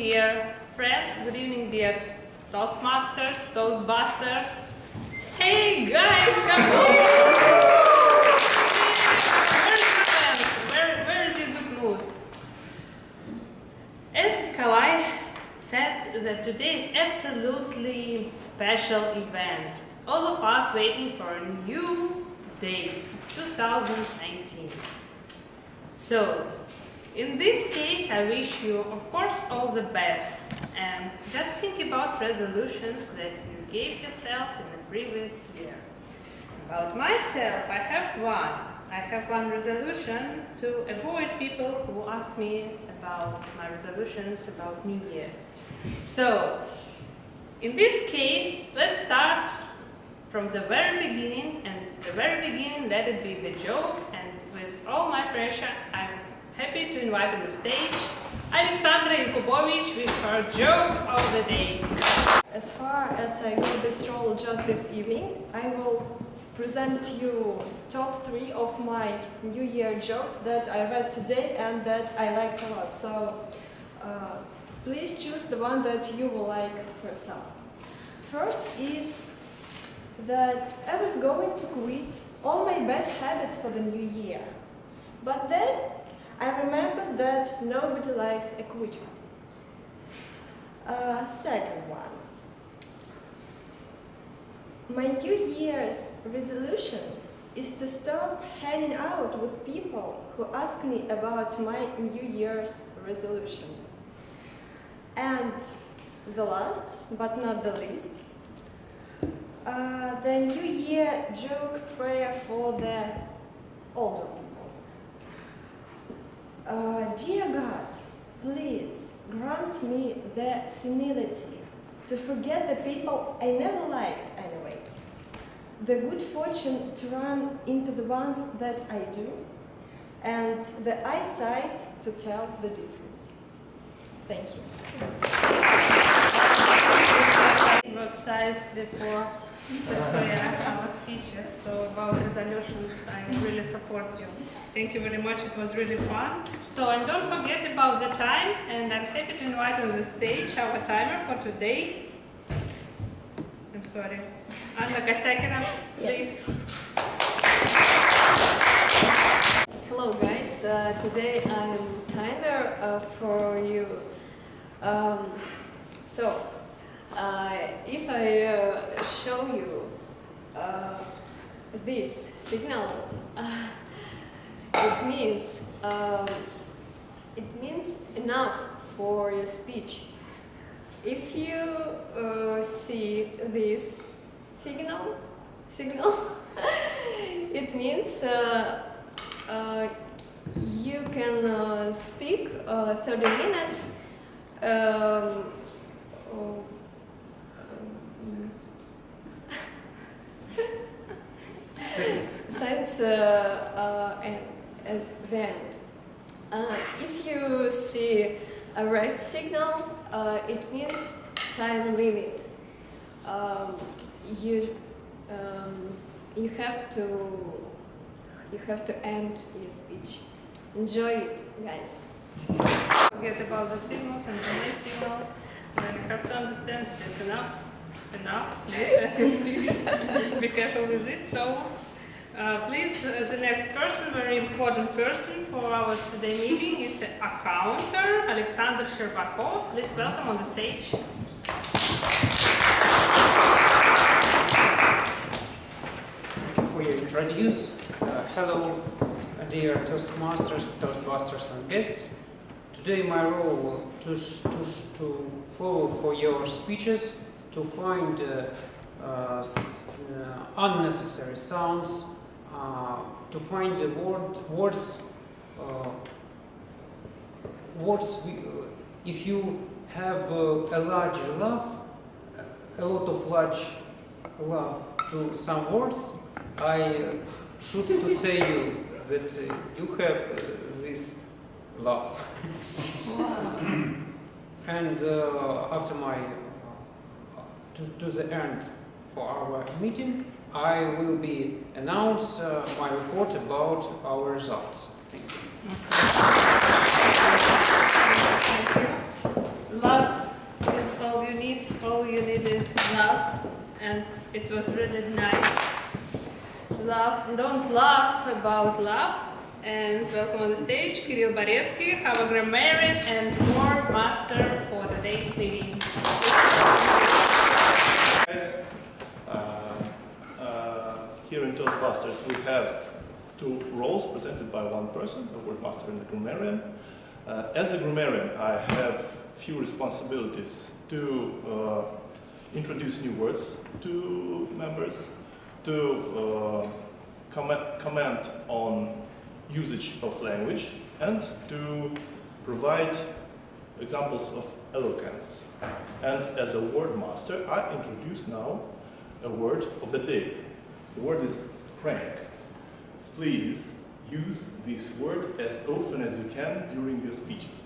dear friends. Good evening, dear Toastmasters, Toastbusters. Hey guys, come on! Where's your friends? Where is your good mood? As Nickolay said, that today is absolutely special event. All of us waiting for a new date, 2019. So, in this case, I wish you, of course, all the best. And just think about resolutions that you gave yourself in the previous year. About myself, I have one resolution to avoid people who ask me about my resolutions about New Year. So, in this case, let's start from the very beginning, and the very beginning, let it be the joke, and with all my pressure, I'm happy to invite on the stage Alexandra Yakubovich with her joke of the day. As far as I got this role just this evening, I will present to you top 3 of my New Year jokes that I read today and that I liked a lot. So please choose the one that you will like for yourself. First is that I was going to quit all my bad habits for the new year. But then I remembered that nobody likes a quitter. Second one. My New Year's resolution is to stop hanging out with people who ask me about my New Year's resolution. And the last, but not the least, the New Year joke prayer for the older people. Dear God, please grant me the senility to forget the people I never liked anyway, the good fortune to run into the ones that I do, and the eyesight to tell the difference. Thank you. Websites before our speeches, so about resolutions, I really support you. Thank you very much, it was really fun. So, and don't forget about the time, and I'm happy to invite on the stage our timer for today. I'm sorry. Anna Kosyakina, please. Hello guys, today I'm timer for you. If I show you this signal, it means enough for your speech. If you see this signal, it means you can speak 30 minutes. Since at the end. If you see a red signal, it means time limit. You have to end your speech. Enjoy it, guys. Forget about the signals and the main signal. Then you have to understand that it's enough. Please let your speech. Be careful with it. So, please, the next person, very important person for our today meeting, is accountant Alexandr Shcherbakov. Please welcome on the stage. Thank you for your introduce. Hello, dear Toastmasters, Toastbusters and guests. Today my role to follow for your speeches, to find unnecessary sounds, to find the words. If you have a large laugh, a lot of large laugh to some words, I should to say you that you have this laugh. And after my to the end for our meeting, I will be announce my report about our results. Thank you. love is all you need. All you need is love, and it was really nice. Love, don't laugh about love. And welcome on the stage, Kirilll Boretskikh, our grammarian and more master for today's meeting. Guys, here in Toastbusters we have two roles presented by one person, a word master and a grammarian. As a grammarian, I have few responsibilities to introduce new words to members, to comment on usage of language, and to provide examples of eloquence. And as a word master, I introduce now a word of the day. The word is prank. Please use this word as often as you can during your speeches.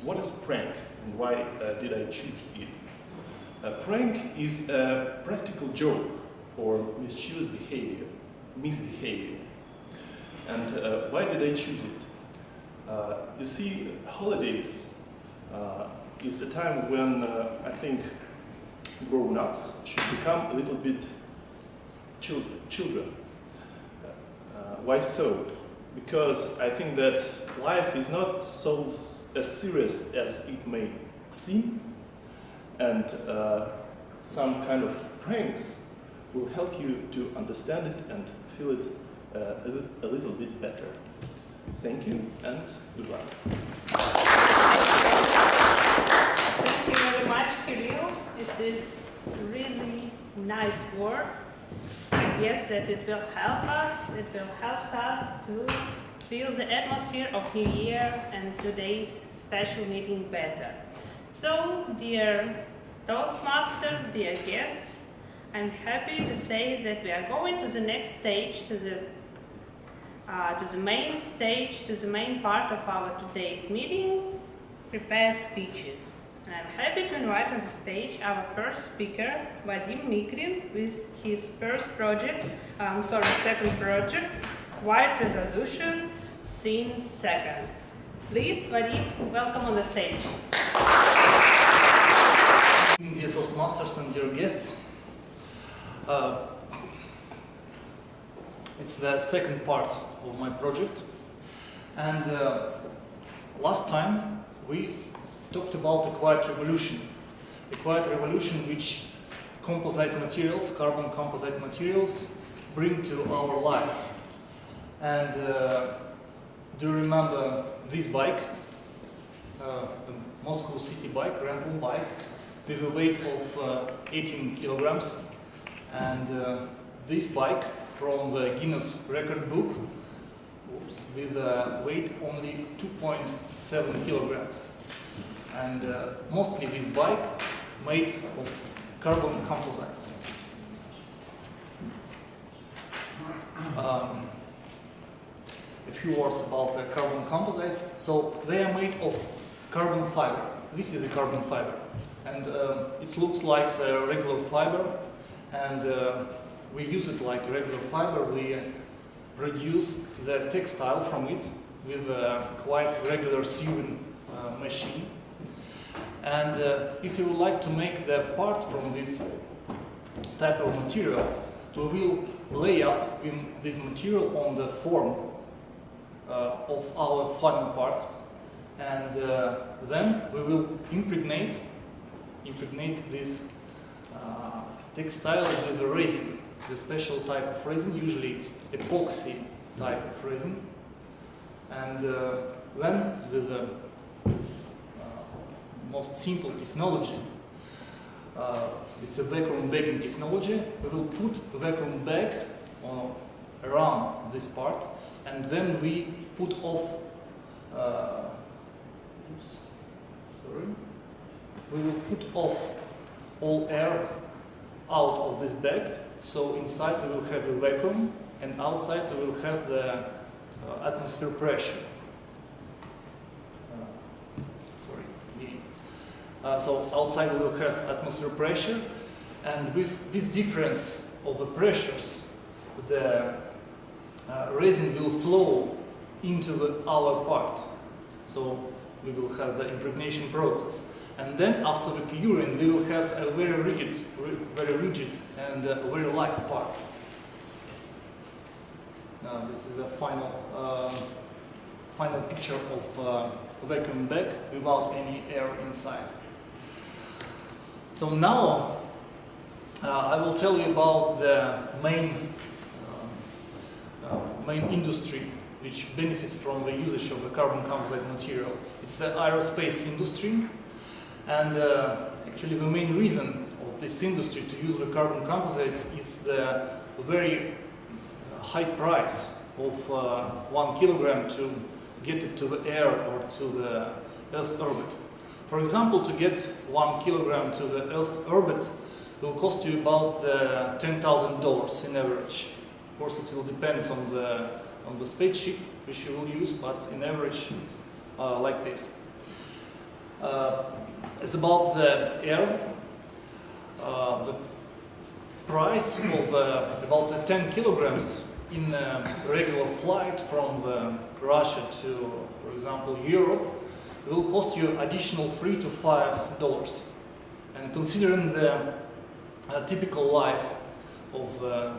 What is prank and why did I choose it? A prank is a practical joke or mischievous misbehavior. And why did I choose it? You see, holidays is a time when I think grown-ups should become a little bit children. Why so? Because I think that life is not so as serious as it may seem, and some kind of pranks will help you to understand it and feel it a little bit better. Thank you and good luck. Thank you very much, Kirill. It is really nice work. I guess that it will help us. It will help us to feel the atmosphere of New Year and today's special meeting better. So, dear Toastmasters, dear guests, I'm happy to say that we are going to the next stage, to the main stage, to the main part of our today's meeting, prepare speeches. And I'm happy to invite on the stage our first speaker, Vadim Mikrin, with his second project, White Resolution, Scene Second. Please, Vadim, welcome on the stage. Dear Toastmasters and dear guests, it's the second part of my project, and last time we talked about a quiet revolution which composite materials, carbon composite materials, bring to our life. And do you remember this bike, the Moscow city bike, rental bike, with a weight of 18 kilograms, and this bike from the Guinness record book with a weight only 2.7 kilograms. And mostly this bike made of carbon composites. A few words about the carbon composites. So they are made of carbon fiber. This is a carbon fiber, and it looks like a regular fiber, and we use it like regular fiber. We produce the textile from it with a quite regular sewing machine. And if you would like to make the part from this type of material, we will lay up this material on the form of our final part, and then we will impregnate this textile with a resin, the special type of resin. Usually it's epoxy type of resin, and then with the most simple technology, it's a vacuum bagging technology. We will put a vacuum bag around this part, and then we put off. We will put off all air out of this bag. So inside we will have a vacuum, and outside we will have the atmosphere pressure. So outside we will have atmosphere pressure, and with this difference of the pressures, the resin will flow into our part. So we will have the impregnation process. And then after the curing, we will have a very rigid and very light part. Now this is the final picture of vacuum bag without any air inside. So now I will tell you about the main industry which benefits from the usage of the carbon composite material. It's the aerospace industry, and actually the main reason of this industry to use the carbon composites is the very high price of 1 kilogram to get it to the air or to the Earth orbit. For example, to get 1 kilogram to the Earth orbit will cost you about $10,000 in average. Of course, it will depend on the spaceship which you will use, but in average it's like this. It's about the air. The price of about 10 kilograms in a regular flight from Russia to, for example, Europe will cost you additional $3 to $5. And considering the typical life of a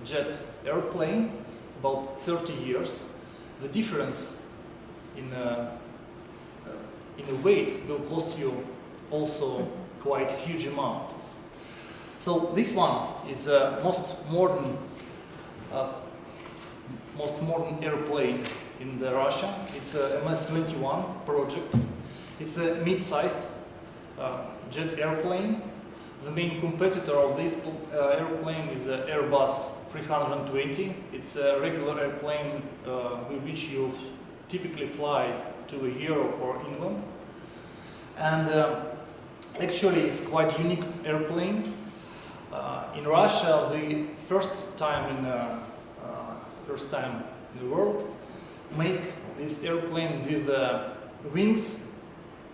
jet airplane, about 30 years, the difference in weight will cost you also quite a huge amount. So this one is the most modern airplane in Russia. It's a MS-21 project. It's a mid-sized jet airplane. The main competitor of this airplane is the Airbus 320. It's a regular airplane with which you typically fly to Europe or England. And actually it's quite unique airplane. In Russia, the first time in the world, make this airplane with wings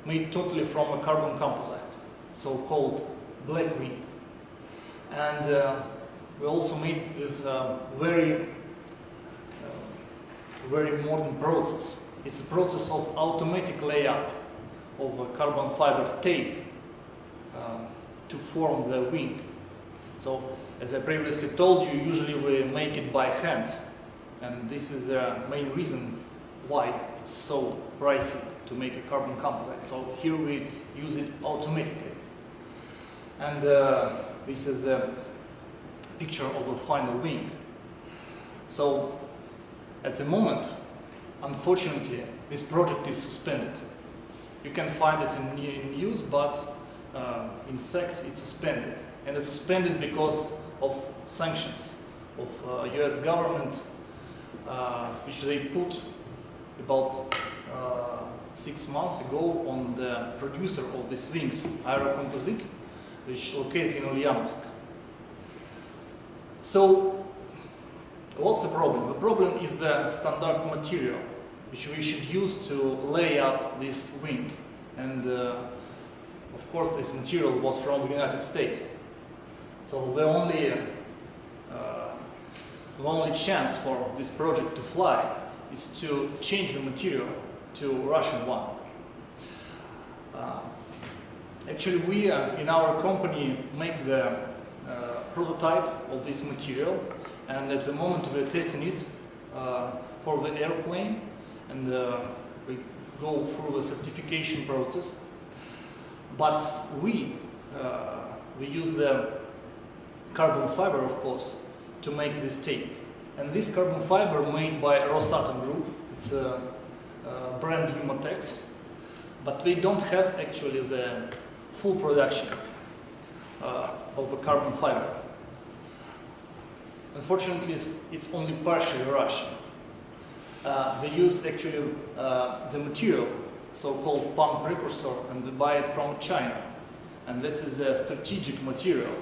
made totally from a carbon composite, so-called black wing. And we also made it with very modern process. It's a process of automatic layup of a carbon fiber tape to form the wing. So, as I previously told you, usually we make it by hands, and this is the main reason why it's so pricey to make a carbon composite. So here we use it automatically. And this is the picture of the final wing. So, at the moment, unfortunately, this project is suspended. You can find it in news, but in fact it's suspended. And it's suspended because of sanctions of US government, which they put about 6 months ago on the producer of these wings, Aerocomposite, which is located in Ulyanovsk. So, what's the problem? The problem is the standard material which we should use to lay up this wing. And of course this material was from the United States. So the only chance for this project to fly is to change the material to Russian one. Actually, we in our company make the prototype of this material, and at the moment we are testing it for the airplane, and we go through the certification process. But we use the carbon fiber, of course, to make this tape. And this carbon fiber made by Rosatom Group. It's a brand Humatex, but we don't have actually the full production of the carbon fiber. Unfortunately, it's only partially Russian. They use actually the material, so-called PAN precursor, and they buy it from China. And this is a strategic material.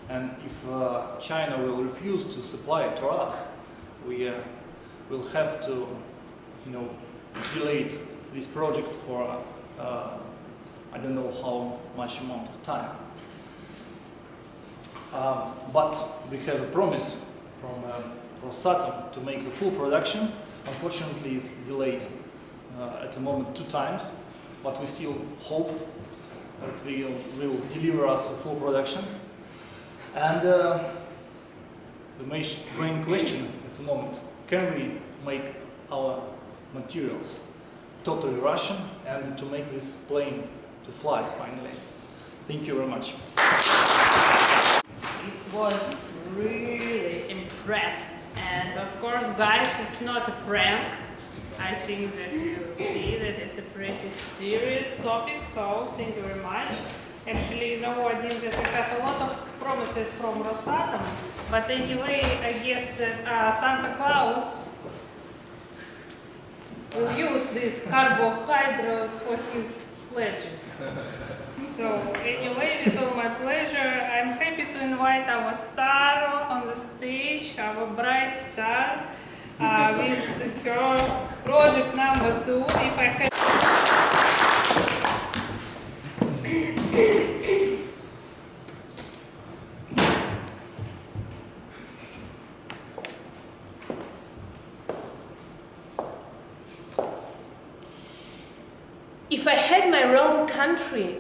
And if China will refuse to supply it to us, we will have to, delay this project for I don't know how much amount of time. But we have a promise from Rosatom to make the full production. Unfortunately, it's delayed at the moment 2 times. but we still hope that we will deliver us a full production. And the main question at the moment, can we make our materials totally Russian and to make this plane to fly finally? Thank you very much. It was really impressed. And of course, guys, it's not a prank. I think that you see that it's a pretty serious topic, so thank you very much. Actually, you know, Vadim, that we have a lot of promises from Rosatom, but anyway, I guess that Santa Claus will use these carbohydrates for his sledges. So anyway, with all my pleasure, I'm happy to invite our star on the stage, our bright star, with her project number 2. If I had If I had my own country,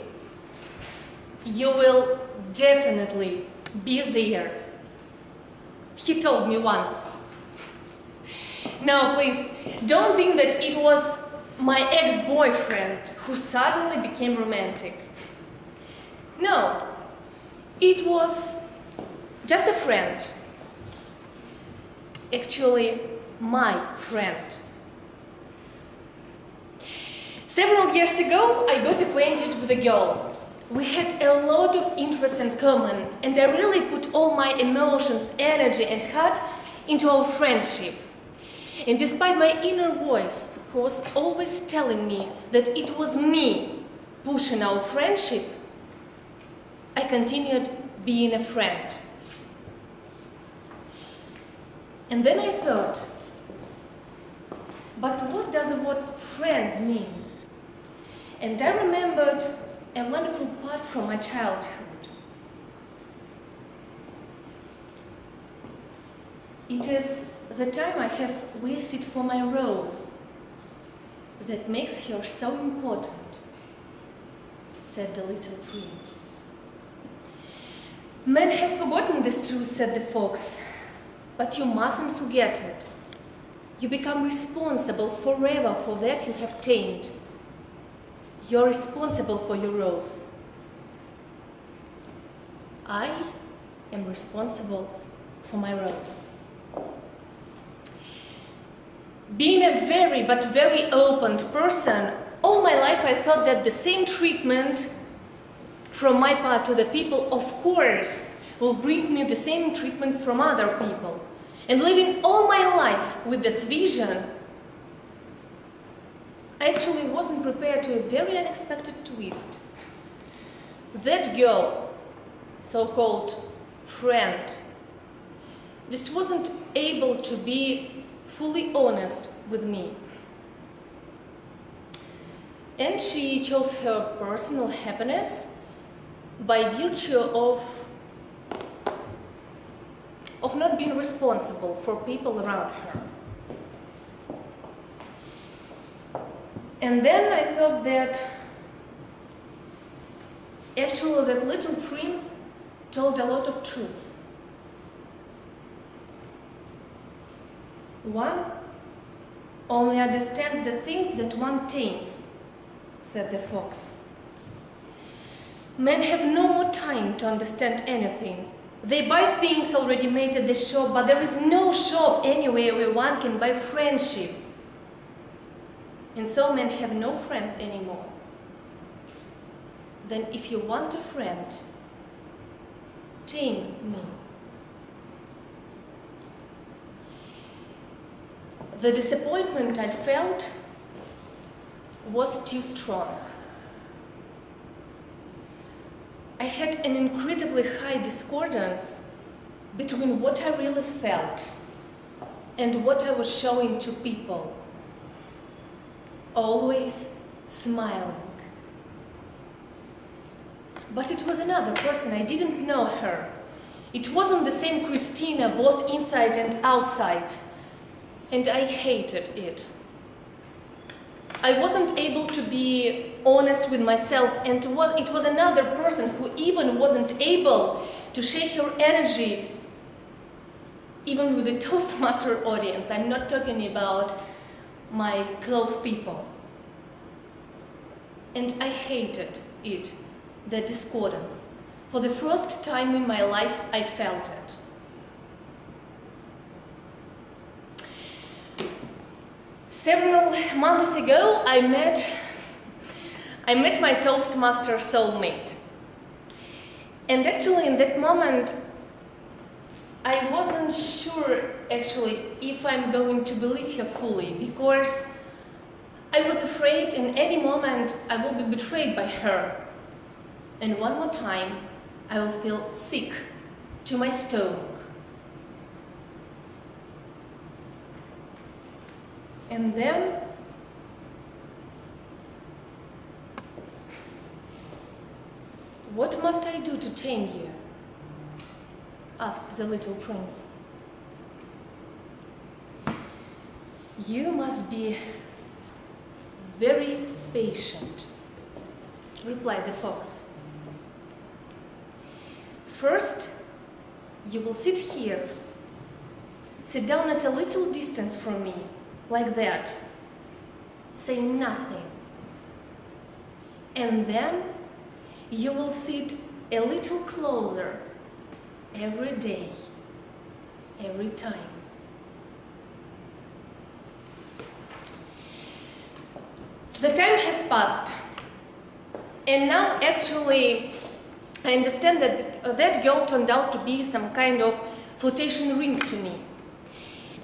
you will definitely be there, he told me once. Now please, don't think that it was my ex-boyfriend who suddenly became romantic. No, it was just a friend. Actually, my friend. Several years ago, I got acquainted with a girl. We had a lot of interests in common, and I really put all my emotions, energy, and heart into our friendship. And despite my inner voice, who was always telling me that it was me pushing our friendship, I continued being a friend. And then I thought, but what does the word friend mean? And I remembered a wonderful part from my childhood. It is the time I have wasted for my rose that makes her so important, said the little prince. Men have forgotten this truth, said the fox, but you mustn't forget it. You become responsible forever for that you have tamed. You're responsible for your rose. I am responsible for my rose. Being a very, but very open person, all my life I thought that the same treatment from my part to the people, of course, will bring me the same treatment from other people. And living all my life with this vision, I actually wasn't prepared to a very unexpected twist. That girl, so-called friend, just wasn't able to be fully honest with me. And she chose her personal happiness by virtue of not being responsible for people around her. And then I thought that actually that little prince told a lot of truth. One only understands the things that one tames, said the fox. Men have no more time to understand anything. They buy things already made at the shop, but there is no shop anywhere where one can buy friendship. And so men have no friends anymore. Then if you want a friend, tame me. The disappointment I felt was too strong. I had an incredibly high discordance between what I really felt and what I was showing to people. Always smiling. But it was another person, I didn't know her. It wasn't the same Kristina, both inside and outside. And I hated it. I wasn't able to be honest with myself, and it was another person who even wasn't able to share her energy even with the Toastmaster audience. I'm not talking about my close people. And I hated it, the discordance. For the first time in my life, I felt it. Several months ago, I met my Toastmaster soulmate. And actually, in that moment, I wasn't sure, actually, if I'm going to believe her fully, because I was afraid in any moment I will be betrayed by her. And one more time, I will feel sick to my stomach. And then, what must I do to tame you? Asked the little prince. You must be very patient, replied the fox. First, you will sit here. Sit down at a little distance from me, like that. Say nothing. And then you will sit a little closer every day, every time. The time has passed, and now actually I understand that that girl turned out to be some kind of flotation ring to me.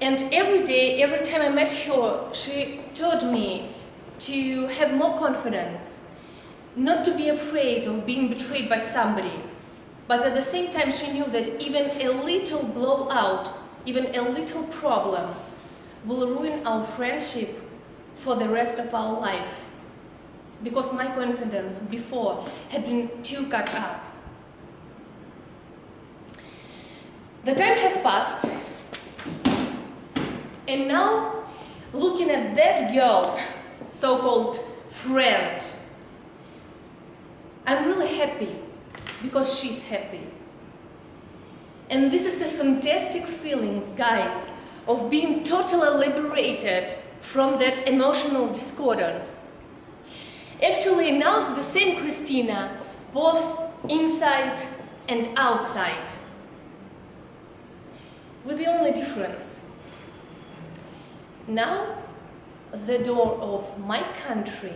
And every day, every time I met her, she taught me to have more confidence, not to be afraid of being betrayed by somebody. But at the same time, she knew that even a little blowout, even a little problem, will ruin our friendship for the rest of our life. Because my confidence before had been too cut up. The time has passed, and now, looking at that girl, so-called friend, I'm really happy because she's happy. And this is a fantastic feeling, guys, of being totally liberated from that emotional discordance. Actually, now it's the same Kristina, both inside and outside. With the only difference. Now, the door of my country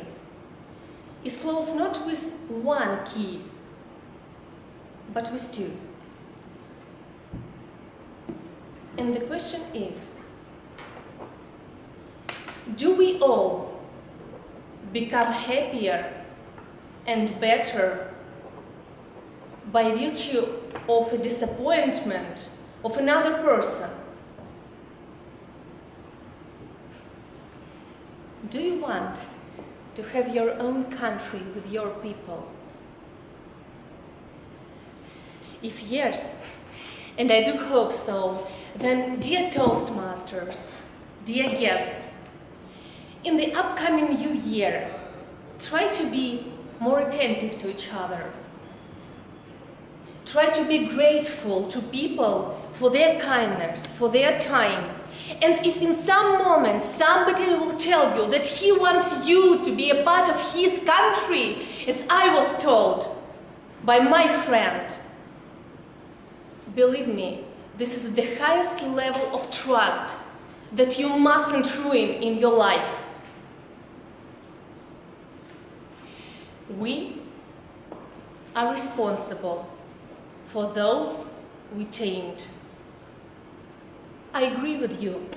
is closed not with one key, but with two. And the question is, do we all become happier and better by virtue of a disappointment of another person? Do you want to have your own country with your people? If yes, and I do hope so, then dear Toastmasters, dear guests, in the upcoming new year, try to be more attentive to each other. Try to be grateful to people for their kindness, for their time. And if in some moment somebody will tell you that he wants you to be a part of his country, as I was told by my friend, believe me, this is the highest level of trust that you mustn't ruin in your life. We are responsible for those we tamed. I agree with you,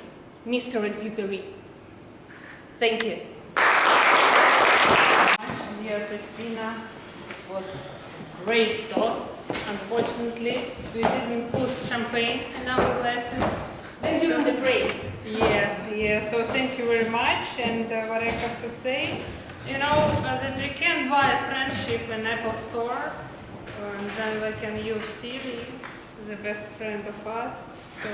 Mr. Exupery. Thank you. Dear Kristina, it was a great toast. Unfortunately, we didn't put champagne in our glasses. And during the break. Yeah, so thank you very much. And what I have to say, you know, that we can buy friendship in Apple Store, and then we can use Siri, the best friend of us. So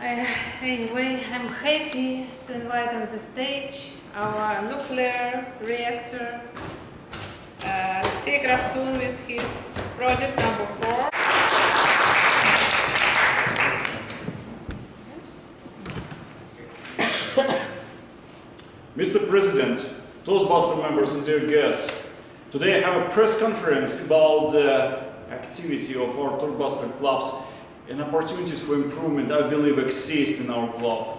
Anyway, I'm happy to invite on the stage our nuclear reactor, Aleksey Kravtsun with his project number 4. Mr. President, Toastbusters members and dear guests, today I have a press conference about the activity of our Toastbusters clubs and opportunities for improvement I believe exist in our club.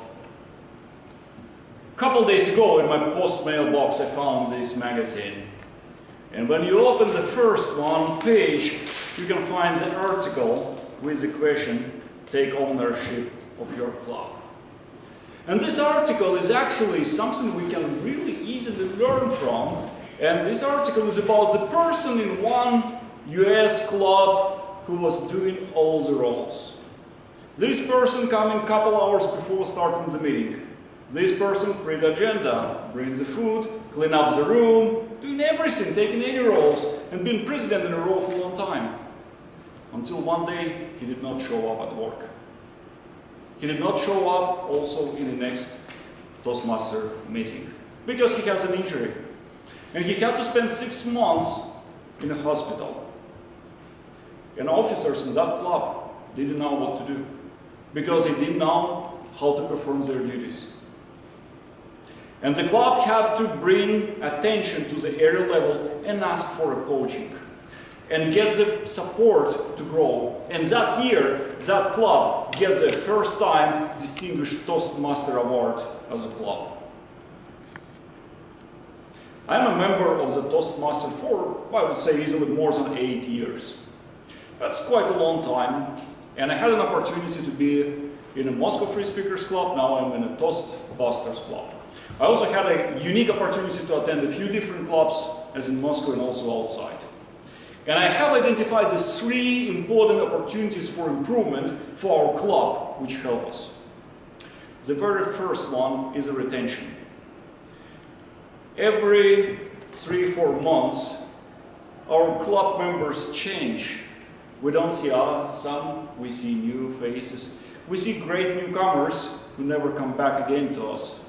A couple days ago in my post mailbox I found this magazine. And when you open the first one page, you can find the article with the question, take ownership of your club. And this article is actually something we can really easily learn from. And this article is about the person in one US club who was doing all the roles. This person coming a couple hours before starting the meeting. This person print agenda, bring the food, clean up the room, doing everything, taking any roles, and being president in a role for a long time. Until one day he did not show up at work. He did not show up also in the next Toastmaster meeting because he has an injury. And he had to spend 6 months in a hospital. And officers in that club didn't know what to do because they didn't know how to perform their duties. And the club had to bring attention to the area level and ask for a coaching and get the support to grow. And that year, that club gets the first time Distinguished Toastmaster Award as a club. I'm a member of the Toastmaster for, I would say, easily more than 8 years. That's quite a long time. And I had an opportunity to be in a Moscow Free Speakers Club, now I'm in a Toastbusters Club. I also had a unique opportunity to attend a few different clubs, as in Moscow and also outside. And I have identified the 3 important opportunities for improvement for our club, which help us. The very first one is a retention. Every 3-4 months, our club members change. We don't see some, we see new faces. We see great newcomers who never come back again to us.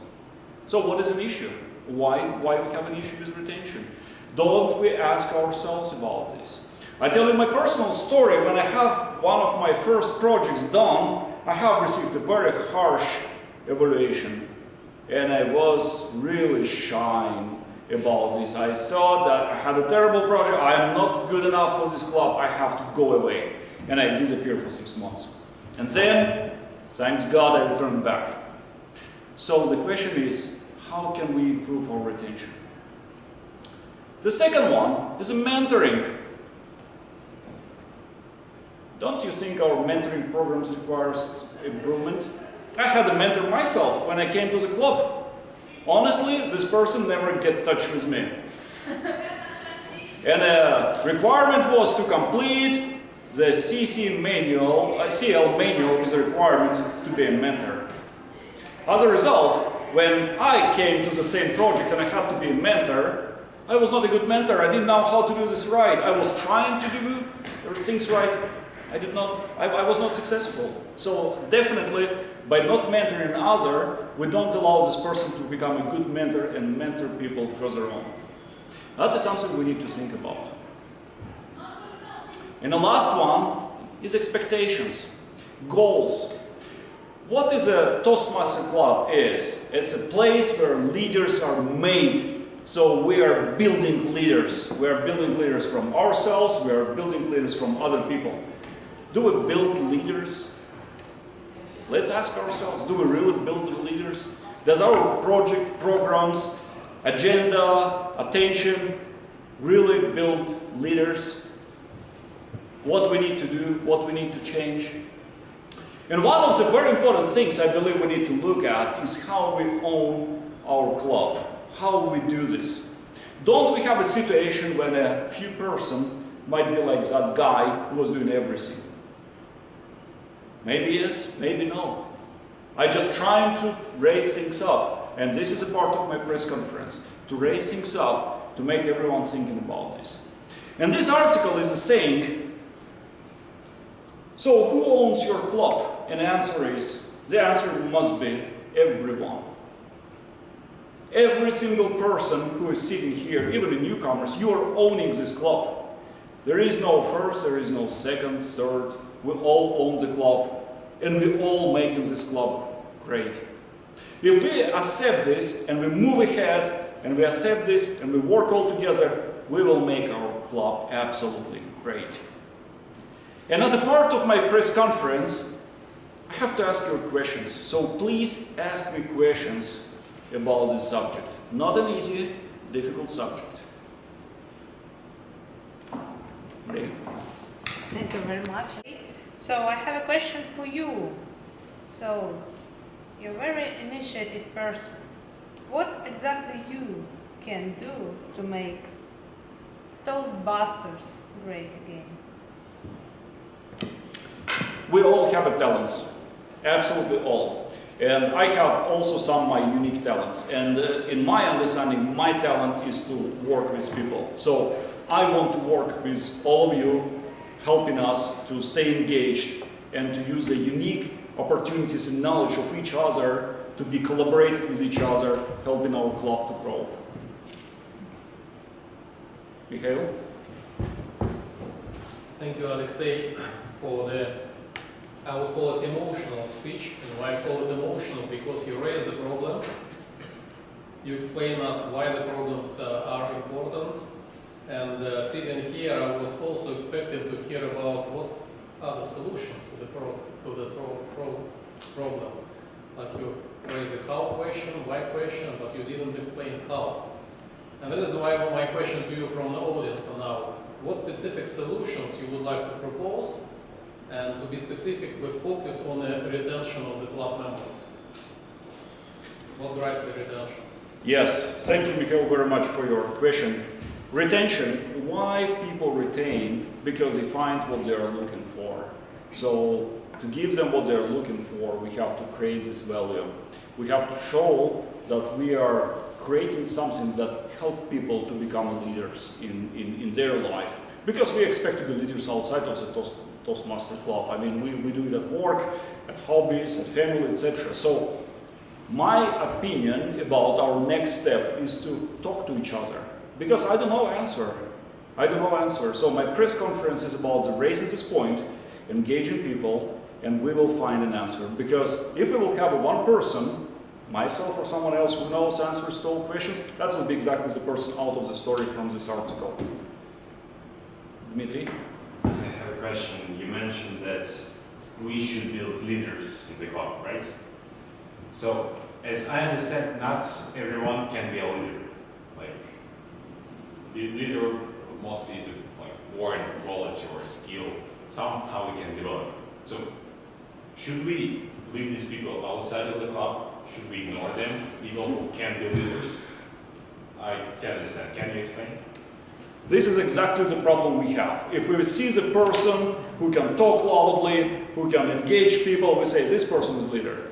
So what is an issue? Why we have an issue with retention? Don't we ask ourselves about this? I tell you my personal story. When I have one of my first projects done, I have received a very harsh evaluation. And I was really shy about this. I thought that I had a terrible project. I am not good enough for this club. I have to go away. And I disappeared for 6 months. And then, thank God, I returned back. So the question is, how can we improve our retention? The second one is a mentoring. Don't you think our mentoring programs requires improvement? I had a mentor myself when I came to the club. Honestly, this person never get in touch with me. And a requirement was to complete the CL manual is a requirement to be a mentor. As a result, when I came to the same project and I had to be a mentor, I was not a good mentor. I didn't know how to do this right. I was trying to do things right. I was not successful. So definitely, by not mentoring others, we don't allow this person to become a good mentor and mentor people further on. That's something we need to think about. And the last one is expectations, goals. What is a Toastmaster Club is? It's a place where leaders are made. So we are building leaders. We are building leaders from ourselves. We are building leaders from other people. Do we build leaders? Let's ask ourselves, do we really build leaders? Does our project, programs, agenda, attention really build leaders? What we need to do, what we need to change? And one of the very important things I believe we need to look at is how we own our club, how we do this. Don't we have a situation when a few person might be like that guy who was doing everything? Maybe yes, maybe no. I'm just trying to raise things up. And this is a part of my press conference, to raise things up, to make everyone thinking about this. And this article is saying, so who owns your club? And the answer is The answer must be everyone. Every single person who is sitting here, even the newcomers, you are owning this club. There is no first, there is no second, third. We all own the club, and we all making this club great. If we accept this, and we move ahead, and we accept this, and we work all together, we will make our club absolutely great. And as a part of my press conference, I have to ask you questions. So please ask me questions about this subject. Not an easy, difficult subject. Maria? Thank you very much. So I have a question for you. So, you're a very initiative person. What exactly you can do to make Toastbusters great again? We all have talents, absolutely all. And I have also some of my unique talents. And in my understanding, my talent is to work with people. So I want to work with all of you, helping us to stay engaged and to use the unique opportunities and knowledge of each other to be collaborative with each other, helping our club to grow. Mikhail? Thank you, Alexey, for the, I would call it emotional speech. And why I call it emotional? Because you raise the problems, you explain us why the problems are important, and sitting here, I was also expecting to hear about what are the solutions to the problems. Like you raised the how question, why question, but you didn't explain how. And that is why my question to you from the audience now: what specific solutions you would like to propose, and to be specific, with focus on the retention of the club members? What drives the retention? Yes, thank you, Mikhail, very much for your question. Retention, why people retain? Because they find what they are looking for. So to give them what they are looking for, we have to create this value. We have to show that we are creating something that helps people to become leaders in their life. Because we expect to be leaders outside of the Toastmaster Club. I mean, we do it at work, at hobbies, at family, etc. So my opinion about our next step is to talk to each other. Because I don't know answer. I don't know answer. So my press conference is about raising this point, engaging people, and we will find an answer. Because if we will have one person, myself or someone else who knows answers to all questions, that would be exactly the person out of the story from this article. Dmitry? I have a question. You mentioned that we should build leaders in the club, right? So, as I understand, not everyone can be a leader. Like, the leader mostly is a born quality or a skill. Somehow we can develop. So, should we leave these people outside of the club? Should we ignore them, people who can be leaders? I can understand. Can you explain? This is exactly the problem we have. If we see the person who can talk loudly, who can engage people, we say this person is leader.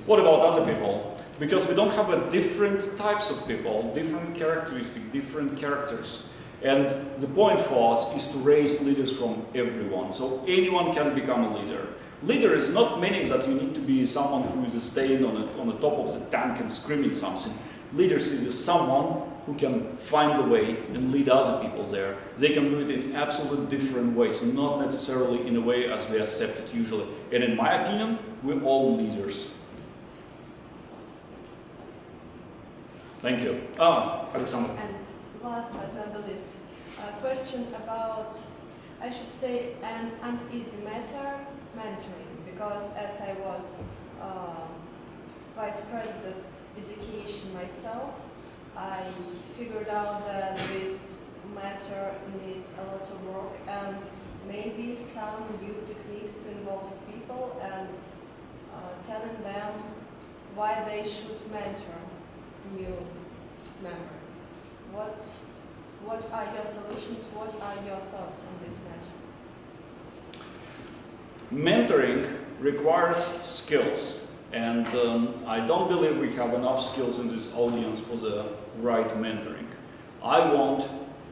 What about other people? Because we don't have different types of people, different characteristics, different characters. And the point for us is to raise leaders from everyone. So anyone can become a leader. Leader is not meaning that you need to be someone who is staying on the top of the tank and screaming something. Leaders is someone who can find the way and lead other people there. They can do it in absolutely different ways, not necessarily in a way as we accept it usually. And in my opinion, we're all leaders. Thank you. Alexandra. And last but not the least, a question about, I should say, an uneasy matter, mentoring, because as I was Vice President of Education myself, I figured out that this matter needs a lot of work and maybe some new techniques to involve people and telling them why they should mentor new members. What are your solutions? What are your thoughts on this matter? Mentoring requires skills, and I don't believe we have enough skills in this audience for the right mentoring. I want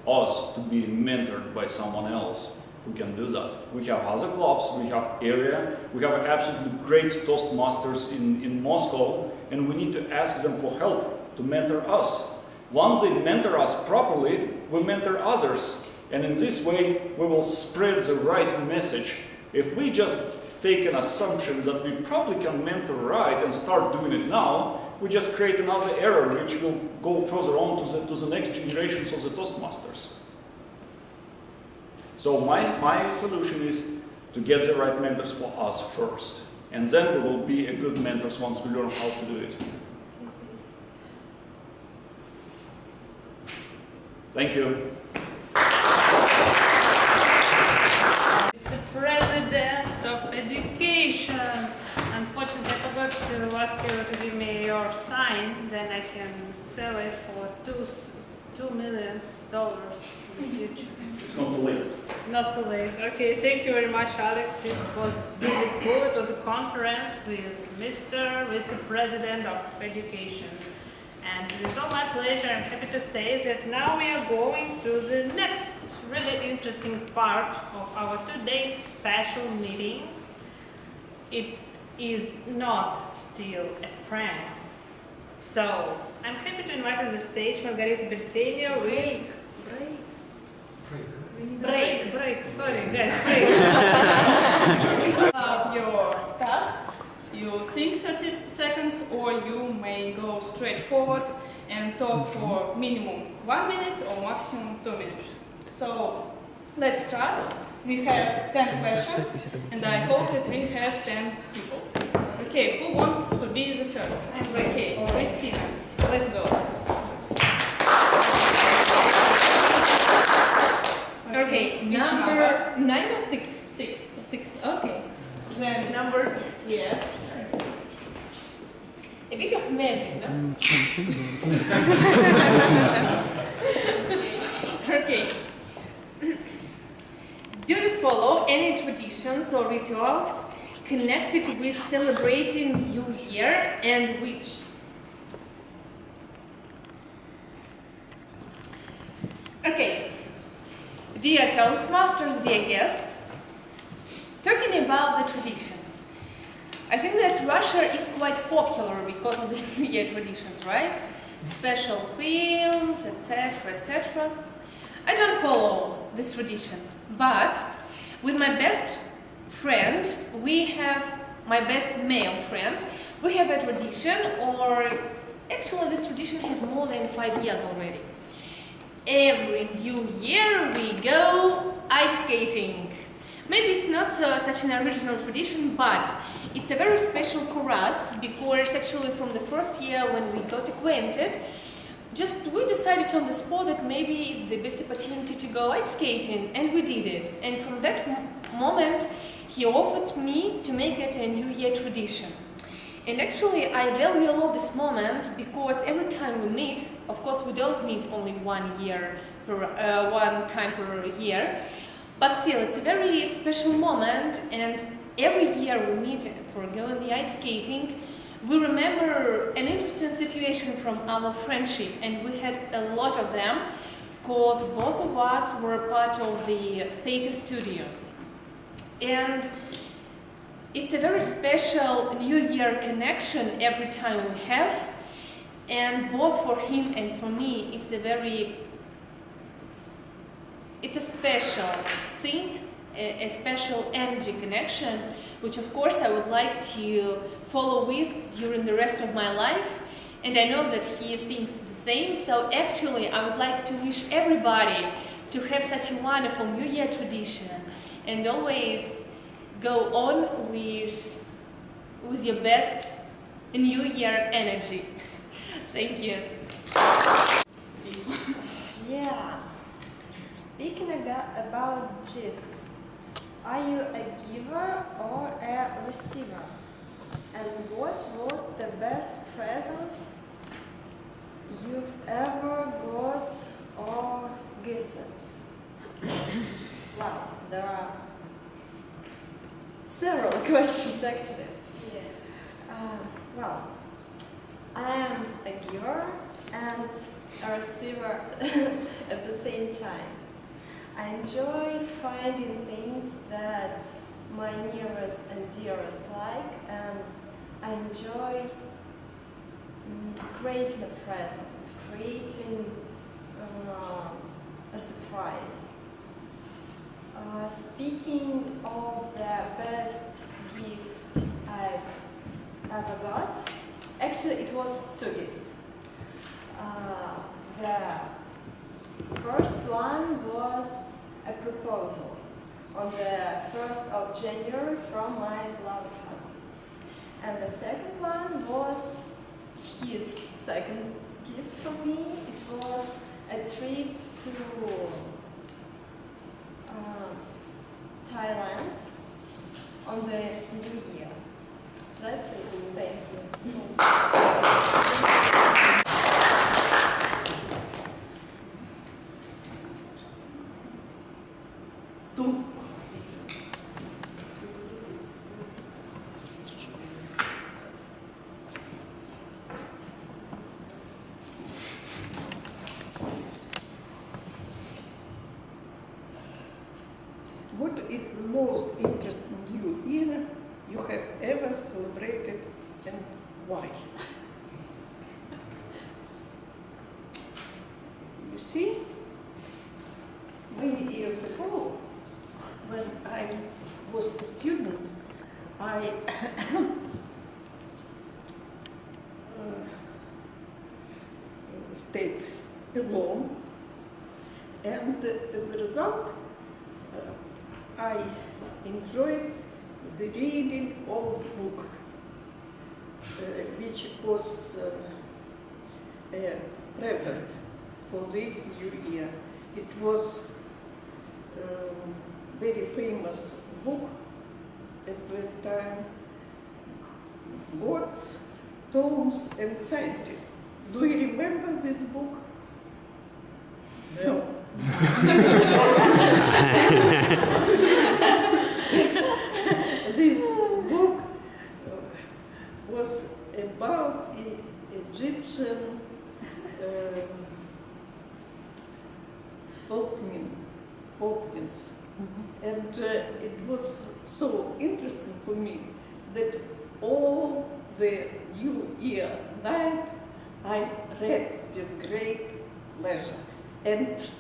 us to be mentored by someone else, who can do that. We have other clubs, we have area, we have absolutely great Toastmasters in Moscow, and we need to ask them for help to mentor us. Once they mentor us properly, we mentor others. And in this way, we will spread the right message. If we just take an assumption that we probably can mentor right and start doing it now, we just create another error which will go further on to the next generations of the Toastmasters. So my solution is to get the right mentors for us first. And then we will be a good mentors once we learn how to do it. Thank you. It's the President of Education. Unfortunately, I forgot to ask you to give me your sign, then I can sell it for $2 million in the future. It's not too late. Not too late. Okay, thank you very much, Alex. It was really cool. It was a conference with Mr. Vice President of Education. And it is all my pleasure, I'm happy to say that now we are going to the next really interesting part of our today's special meeting. It is not still a prank. So, I'm happy to invite on the stage Margarita Berseneva with... Break. Sorry, guys, break. About your task, you think 30 seconds, or you may go straight forward and talk for minimum 1 minute or maximum 2 minutes. So let's start. We have 10 questions, and I hope that we have 10 people. Okay, who wants to be the first? Okay, Kristina, let's go. Okay, number 9 or 6? 6, okay. Then Number 6, yes. a bit of magic, no? Okay. Do you follow any traditions or rituals connected with celebrating New Year, and which? Okay. Dear Toastmasters, dear guests, talking about the traditions, I think that Russia is quite popular because of the New Year traditions, right? Special films, etc., etc. I don't follow these traditions, but with my best friend, my best male friend, we have a tradition, or actually this tradition has more than 5 years already. Every New Year we go ice skating. Maybe it's not such an original tradition, but it's a very special for us because actually from the first year when we got acquainted, we decided on the spot that maybe it's the best opportunity to go ice skating, and we did it. And from that moment, he offered me to make it a New Year tradition. And actually, I value a lot this moment because every time we meet, of course, we don't meet only one time per year, but still, it's a very special moment. And every year we meet for going the ice skating, we remember an interesting situation from our friendship, and we had a lot of them because both of us were part of the theater studio. And it's a very special New Year connection every time we have, and both for him and for me, it's a special thing, a special energy connection, which of course I would like to follow with during the rest of my life, and I know that he thinks the same. So actually I would like to wish everybody to have such a wonderful New Year tradition and always go on with your best New Year energy. Thank you. Yeah. Speaking about gifts, are you a giver or a receiver? And what was the best present you've ever got or gifted? Wow, there are several questions actually. Well, I am a giver and a receiver at the same time. I enjoy finding things that my nearest and dearest like, and I enjoy creating a present, creating a surprise. Speaking of the best gift I've ever got, actually it was 2 gifts. The first one was a proposal on the 1st of January from my beloved husband. And the second one was his second gift from me. It was a trip to Thailand on the New Year. That's it. Thank you. What is the most interesting New Year you have ever celebrated and why? You see, many years ago, when I was a student, I stayed alone, and as a result, I enjoyed the reading of the book, which was a present for this New Year. It was a very famous book at that time, Gods, Tomes and Scientists. Do you remember this book? No. This book was about Egyptian openings, and it was so interesting for me that all the New Year night I read with great pleasure, and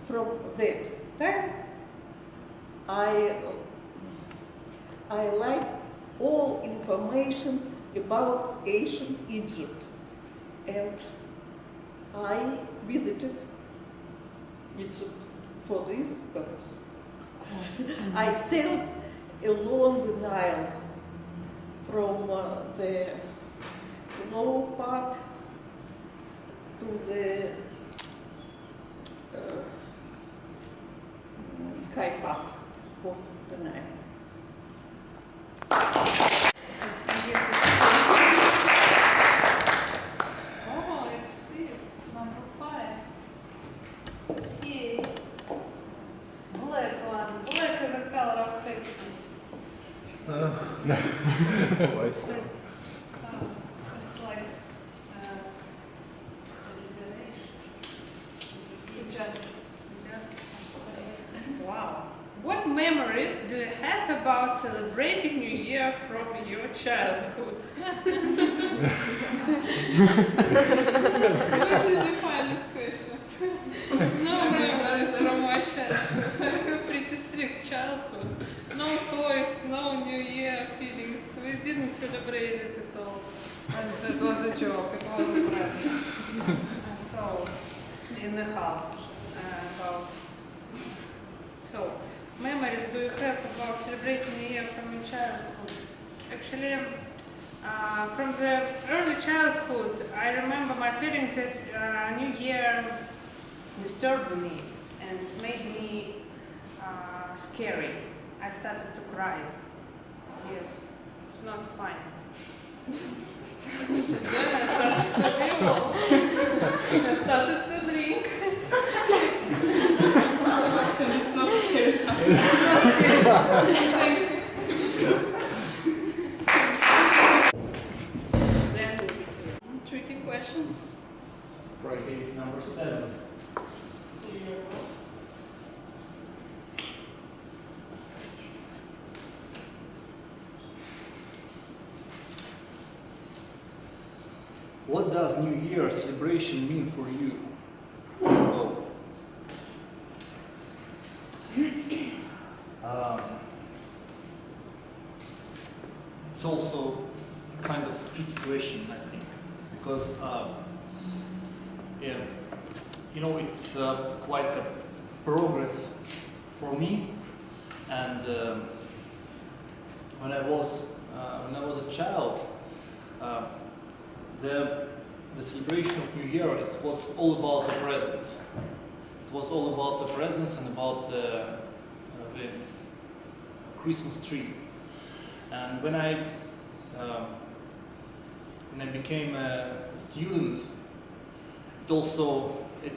from that time I like all information about ancient Egypt, and I visited Egypt for this purpose. I sailed along the Nile from the lower part to the high part of the Nile. Oh, let's see. Number 5. Yay. Black one. Black is a color of happiness. Why so? It's like liberation. Wow. What memories do you have about celebrating New Year from your childhood? How did you find these questions? No memories from my childhood. I have a pretty strict childhood. No toys, no New Year feelings. We didn't celebrate it at all. And it was a joke, it was a prank. So, in the house. So, memories do you have about celebrating New Year from your childhood? Actually, from the early childhood, I remember my feelings that New Year disturbed me and made me scary. I started to cry. Yes, it's not fun. I started to drink. It's not scary. Thank you. Then, tricky questions. Friday number 7. what does New Year celebration mean for you? Well, it's also kind of a tricky question, I think, because yeah, you know, it's quite a progress for me, and when I was a child, the celebration of New Year, it was all about the presents. It was all about the presents and about the Christmas tree. And when I became a student, it also it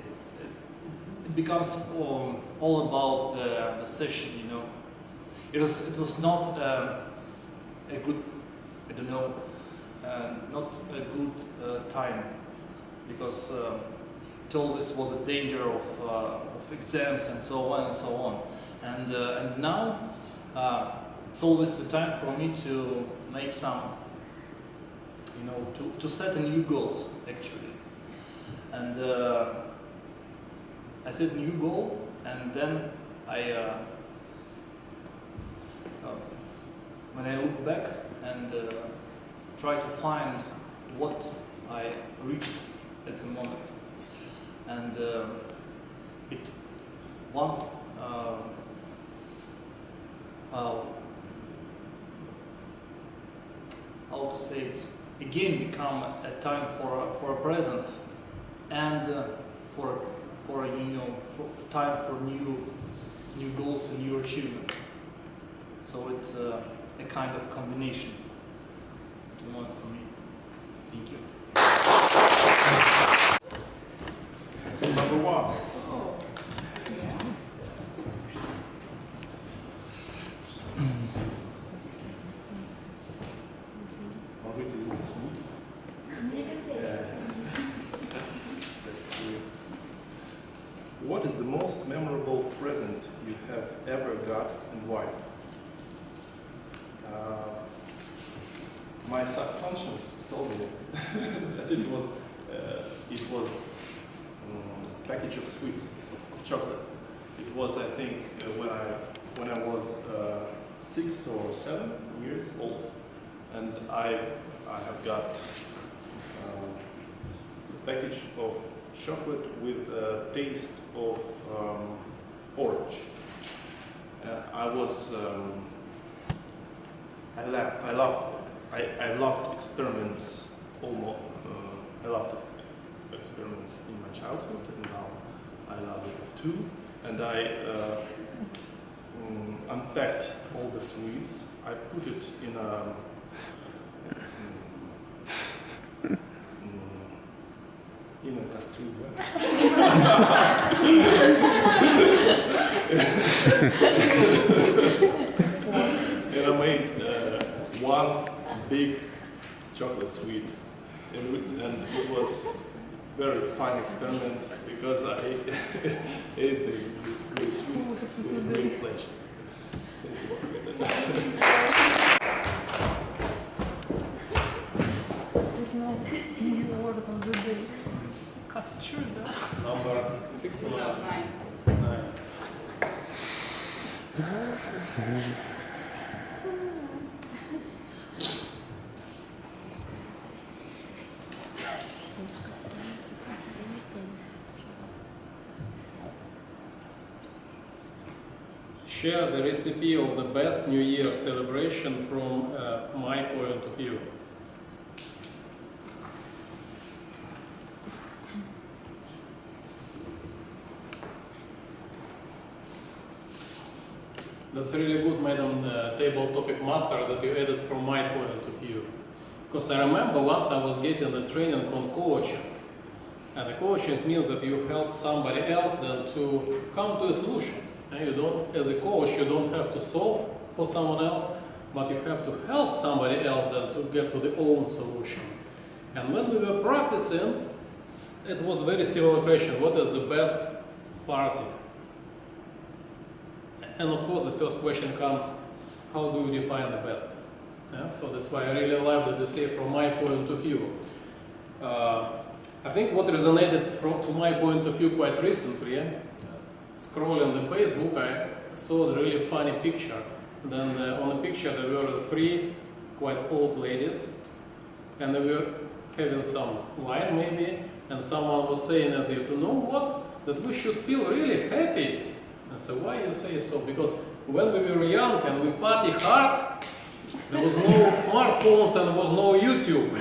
becomes all about the session. You know, it was not a good, I don't know, not a good time, because it always was a danger of exams and so on and so on. And now it's always a time for me to make some, you know, to set a new goals actually. And I set a new goal, and then when I look back and try to find what I reached at the moment, and how to say it, again become a time for a present, and for time for new goals and new achievements. So it's a kind of combination at the moment for me. Thank you. Number one. What is the most memorable present you have ever got, and why? My subconscious told me that it was a package of sweets, of chocolate. It was, I think, when I was 6 or 7 years old, and I have got a package of chocolate with a taste of orange. I loved experiments almost. I loved experiments in my childhood, and now I love it too. And I unpacked all the sweets. I put it in a castilla. And I made one big chocolate sweet, and it was very fun experiment, because I ate this great sweet with a great pleasure. Number 6 or 9? 9. Share the recipe of the best New Year celebration from my point of view. That's really good, Madam Table Topic Master, that you added from my point of view. Because I remember once I was getting a training on coaching. And the coaching means that you help somebody else then to come to a solution. And you don't, as a coach, you don't have to solve for someone else, but you have to help somebody else then to get to their own solution. And when we were practicing, it was a very similar question: what is the best party? And of course, the first question comes: how do you define the best? Yeah, so that's why I really love that you say from my point of view. I think what resonated to my point of view quite recently, scrolling the Facebook, I saw a really funny picture. Then on the picture there were 3 quite old ladies, and they were having some wine maybe, and someone was saying as if, you know what, that we should feel really happy. I said, why you say so? Because when we were young and we party hard, there was no smartphones and there was no YouTube.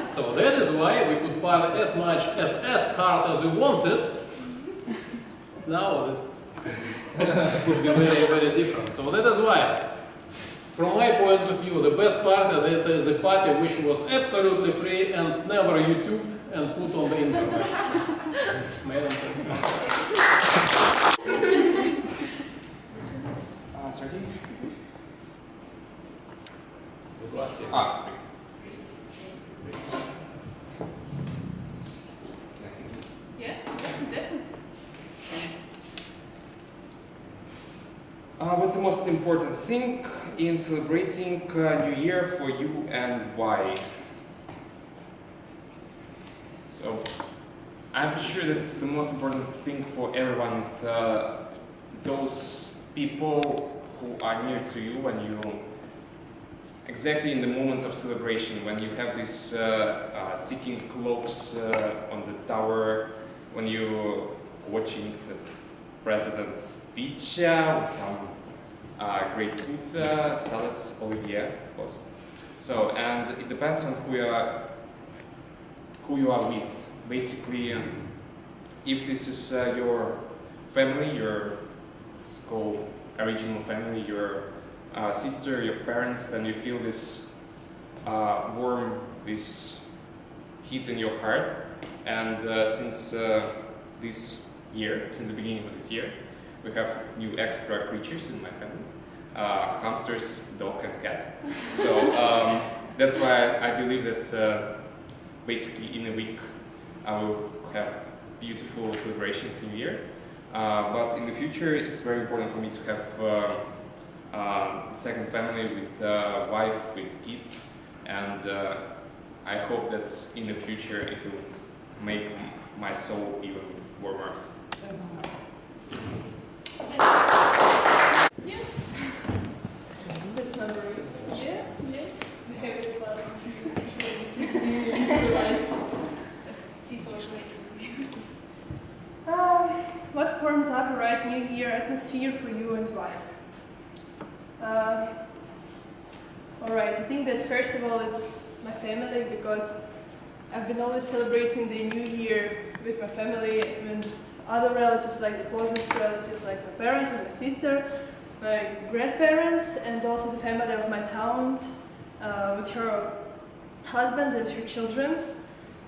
So that is why we could party as much, as hard as we wanted. Now it could be very, very different. So that is why, from my point of view, the best party that is a party which was absolutely free and never YouTubed and put on the internet. Madam, Sergey? Ah. Yeah, definitely. What's the most important thing in celebrating New Year for you and why? So, I'm pretty sure that's the most important thing for everyone with those people who are near to you when you, exactly in the moment of celebration, when you have these ticking clocks on the tower, when you're watching the president's speech with some great food, salads, olivier, of course. So, and it depends on who you are with. Basically, if this is your family, your, it's called original family, your sister, your parents, then you feel this warm, this heat in your heart. And since this year, since the beginning of this year, we have new extra creatures in my family, hamsters, dog and cat. So that's why I believe that basically in a week I will have beautiful celebration for New Year. But in the future it's very important for me to have second family with wife, with kids, and I hope that in the future it will make my soul even warmer. That's Yes. That's number 8. Yeah, yeah. We have it slide. What forms up a right New Year atmosphere for you and why? Alright, I think that first of all it's my family, because I've been always celebrating the New Year with my family and other relatives, like the closest relatives, like my parents and my sister, my grandparents, and also the family of my aunt with her husband and her children.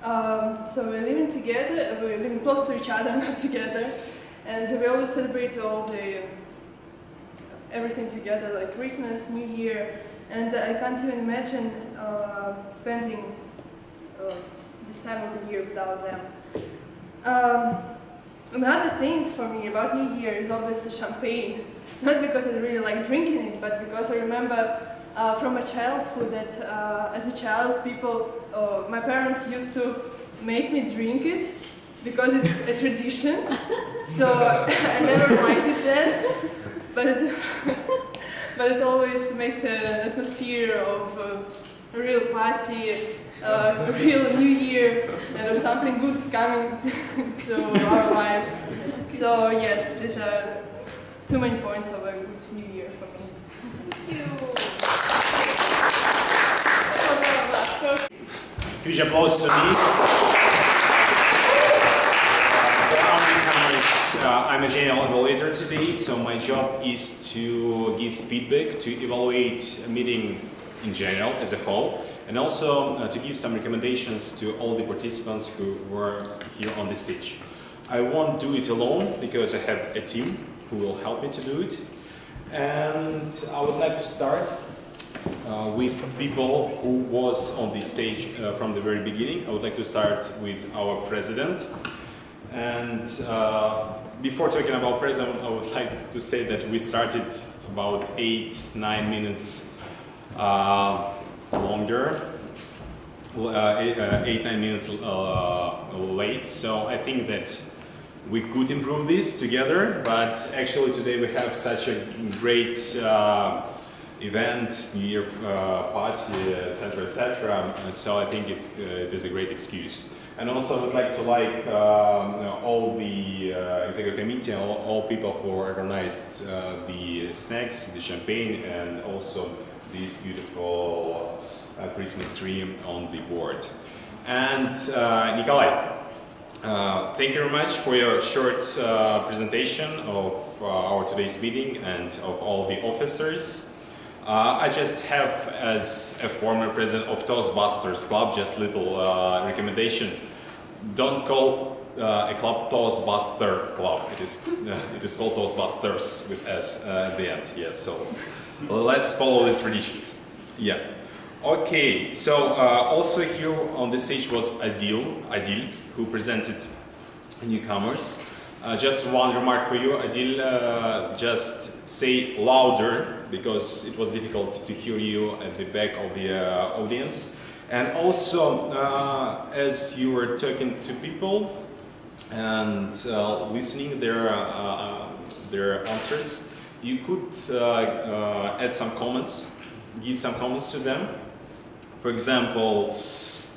So we're living together, we're living close to each other, not together, and we always celebrate everything together, like Christmas, New Year, and I can't even imagine spending this time of the year without them. Another thing for me about New Year is obviously champagne. Not because I really like drinking it, but because I remember from my childhood that as a child, my parents used to make me drink it because it's a tradition. So I never liked it then, but it always makes an atmosphere of a real party, a real New Year, and of something good coming to our lives. So yes, these are 2 main points of a good New Year for me. Thank you. Huge applause to me. I'm a general evaluator today, so my job is to give feedback, to evaluate a meeting in general as a whole, and also to give some recommendations to all the participants who were here on the stage. I won't do it alone because I have a team who will help me to do it, and I would like to start with people who was on the stage from the very beginning. I would like to start with our president. And before talking about president, I would like to say that we started about 8-9 minutes longer. 8-9 minutes late. So I think that we could improve this together, but actually today we have such a great event, New Year party, etc., etc. So I think it is a great excuse. And also I would like to all the executive committee, all people who organized the snacks, the champagne, and also this beautiful Christmas tree on the board. And Nickolay, thank you very much for your short presentation of our today's meeting and of all the officers. I just have, as a former president of Toastbusters Club, just little recommendation. Don't call a club Toastbuster Club. It is called Toastbusters with S at the end. Yeah, so let's follow the traditions. Yeah. Okay, so also here on the stage was Adil, who presented newcomers. Just one remark for you, Adil, just say louder because it was difficult to hear you at the back of the audience. And also, as you were talking to people and listening their answers, you could add some comments, give some comments to them. For example,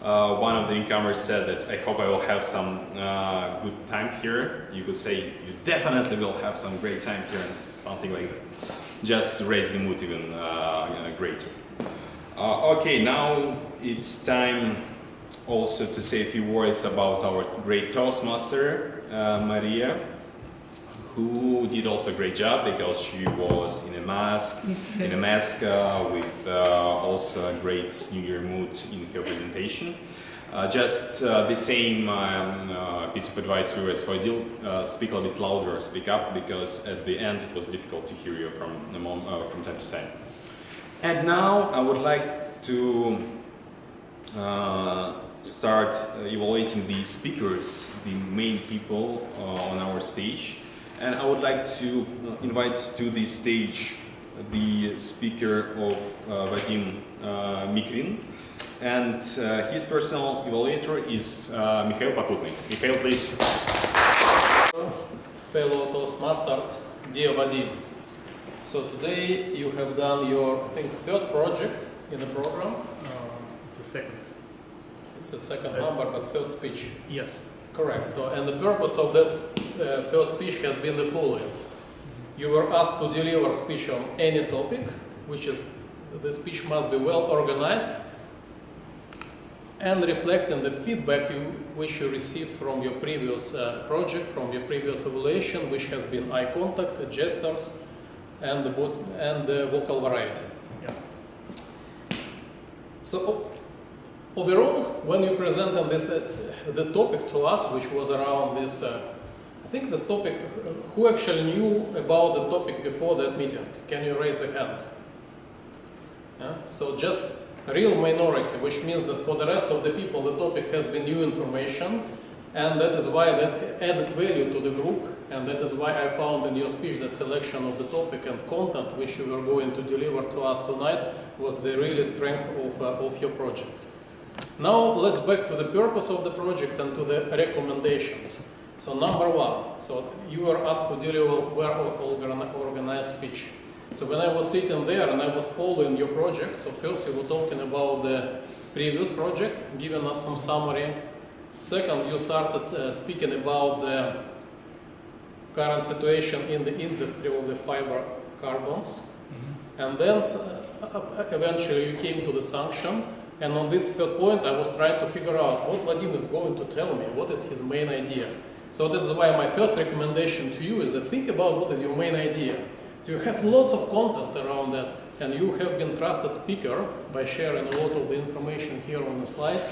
one of the newcomers said that I hope I will have some good time here. You could say you definitely will have some great time here and something like that. Just raise the mood even greater. Okay, now it's time also to say a few words about our great Toastmaster, Maria, who did also a great job because she was in a mask, with also a great New Year mood in her presentation. Just the same piece of advice we as for Adil, speak a little bit louder, speak up, because at the end it was difficult to hear you from time to time. And now I would like to start evaluating the speakers, the main people on our stage. And I would like to invite to the stage the speaker of Vadim Mikrin. And his personal evaluator is Mikhail Pokutny. Mikhail, please. Fellow Toastmasters, dear Vadim. So today you have done your, I think, third project in the program. It's the second. It's the second number, but third speech. Yes. Correct. So, and the purpose of that first speech has been the following. You were asked to deliver a speech on any topic, which is, the speech must be well organized and reflecting the feedback which you received from your previous project, from your previous evaluation, which has been eye contact, gestures, and the vocal variety. Yeah. So overall, when you presented this the topic to us, which was around this, I think this topic, who actually knew about the topic before that meeting? Can you raise the hand? Yeah? So just a real minority, which means that for the rest of the people, the topic has been new information, and that is why that added value to the group, and that is why I found in your speech that selection of the topic and content which you were going to deliver to us tonight was the really strength of your project. Now let's back to the purpose of the project and to the recommendations. So number one, so you were asked to deliver well-organized speech. So when I was sitting there and I was following your project, so first you were talking about the previous project, giving us some summary. Second, you started speaking about the current situation in the industry of the fiber carbons. Mm-hmm. And then eventually you came to the sanction. And on this third point, I was trying to figure out what Vadim is going to tell me, what is his main idea. So that's why my first recommendation to you is that think about what is your main idea. So you have lots of content around that, and you have been trusted speaker by sharing a lot of the information here on the slide.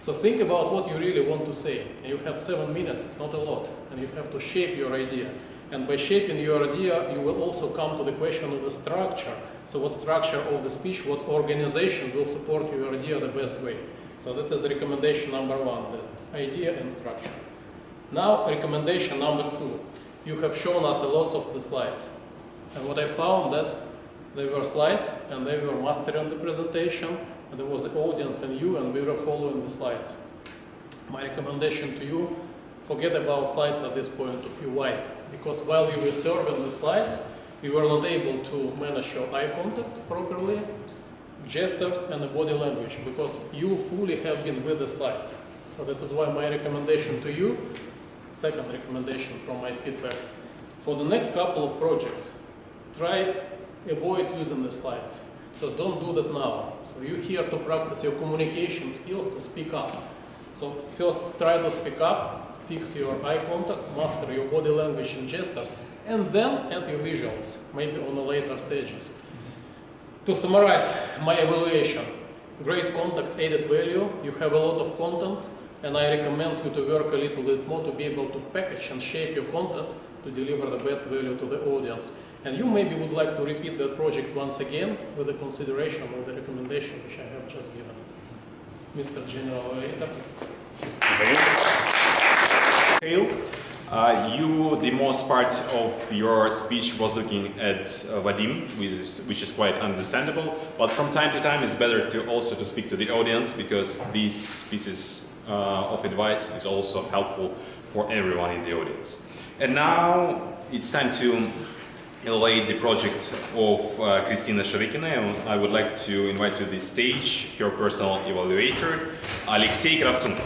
So think about what you really want to say. And you have 7 minutes, it's not a lot, and you have to shape your idea. And by shaping your idea, you will also come to the question of the structure. So what structure of the speech, what organization will support your idea the best way. So that is recommendation number one, the idea and structure. Now, recommendation number two. You have shown us a lot of the slides. And what I found that There were slides, and they were mastering the presentation, and there was the audience and you, and we were following the slides. My recommendation to you, forget about slides at this point of view. Why? Because while you were serving the slides, you were not able to manage your eye contact properly, gestures and the body language, because you fully have been with the slides. So that is why my recommendation to you, second recommendation from my feedback, for the next couple of projects, avoid using the slides. So don't do that now. So you're here to practice your communication skills to speak up. So first try to speak up, fix your eye contact, master your body language and gestures, and then add your visuals, maybe on the later stages. To summarize my evaluation, great contact added value, you have a lot of content, and I recommend you to work a little bit more to be able to package and shape your content to deliver the best value to the audience. And you maybe would like to repeat that project once again with the consideration of the recommendation which I have just given. Mr. General Ekaterina. You, the most part of your speech was looking at Vadim, which is quite understandable, but from time to time it's better to also to speak to the audience, because these pieces of advice is also helpful for everyone in the audience. And now it's time to evaluate the project of Kristina Sharykina, and I would like to invite to the stage her personal evaluator, Aleksey Kravtsun.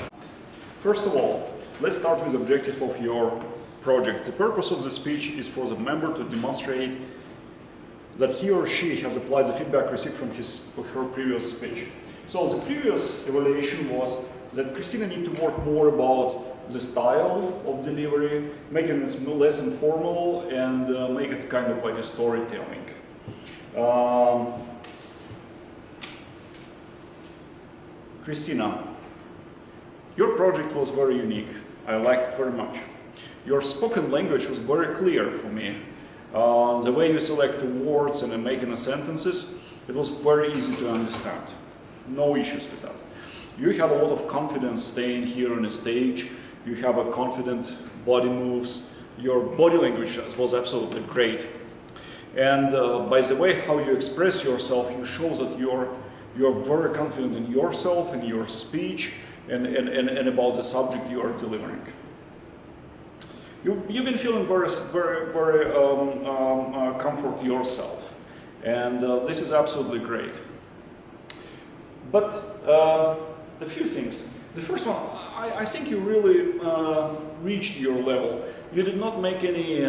First of all, let's start with the objective of your project. The purpose of the speech is for the member to demonstrate that he or she has applied the feedback received from his or her previous speech. So the previous evaluation was that Kristina needs to work more about the style of delivery, making it less informal and make it kind of like a storytelling. Kristina, your project was very unique. I liked it very much. Your spoken language was very clear for me. The way you select the words and making the sentences, it was very easy to understand. No issues with that. You had a lot of confidence staying here on the stage. You have a confident body moves. Your body language was absolutely great. And by the way how you express yourself, you show that you're very confident in yourself, in your speech, and about the subject you are delivering. You've been feeling very comfort yourself, and this is absolutely great. But the few things. The first one, I think you really reached your level. You did not make any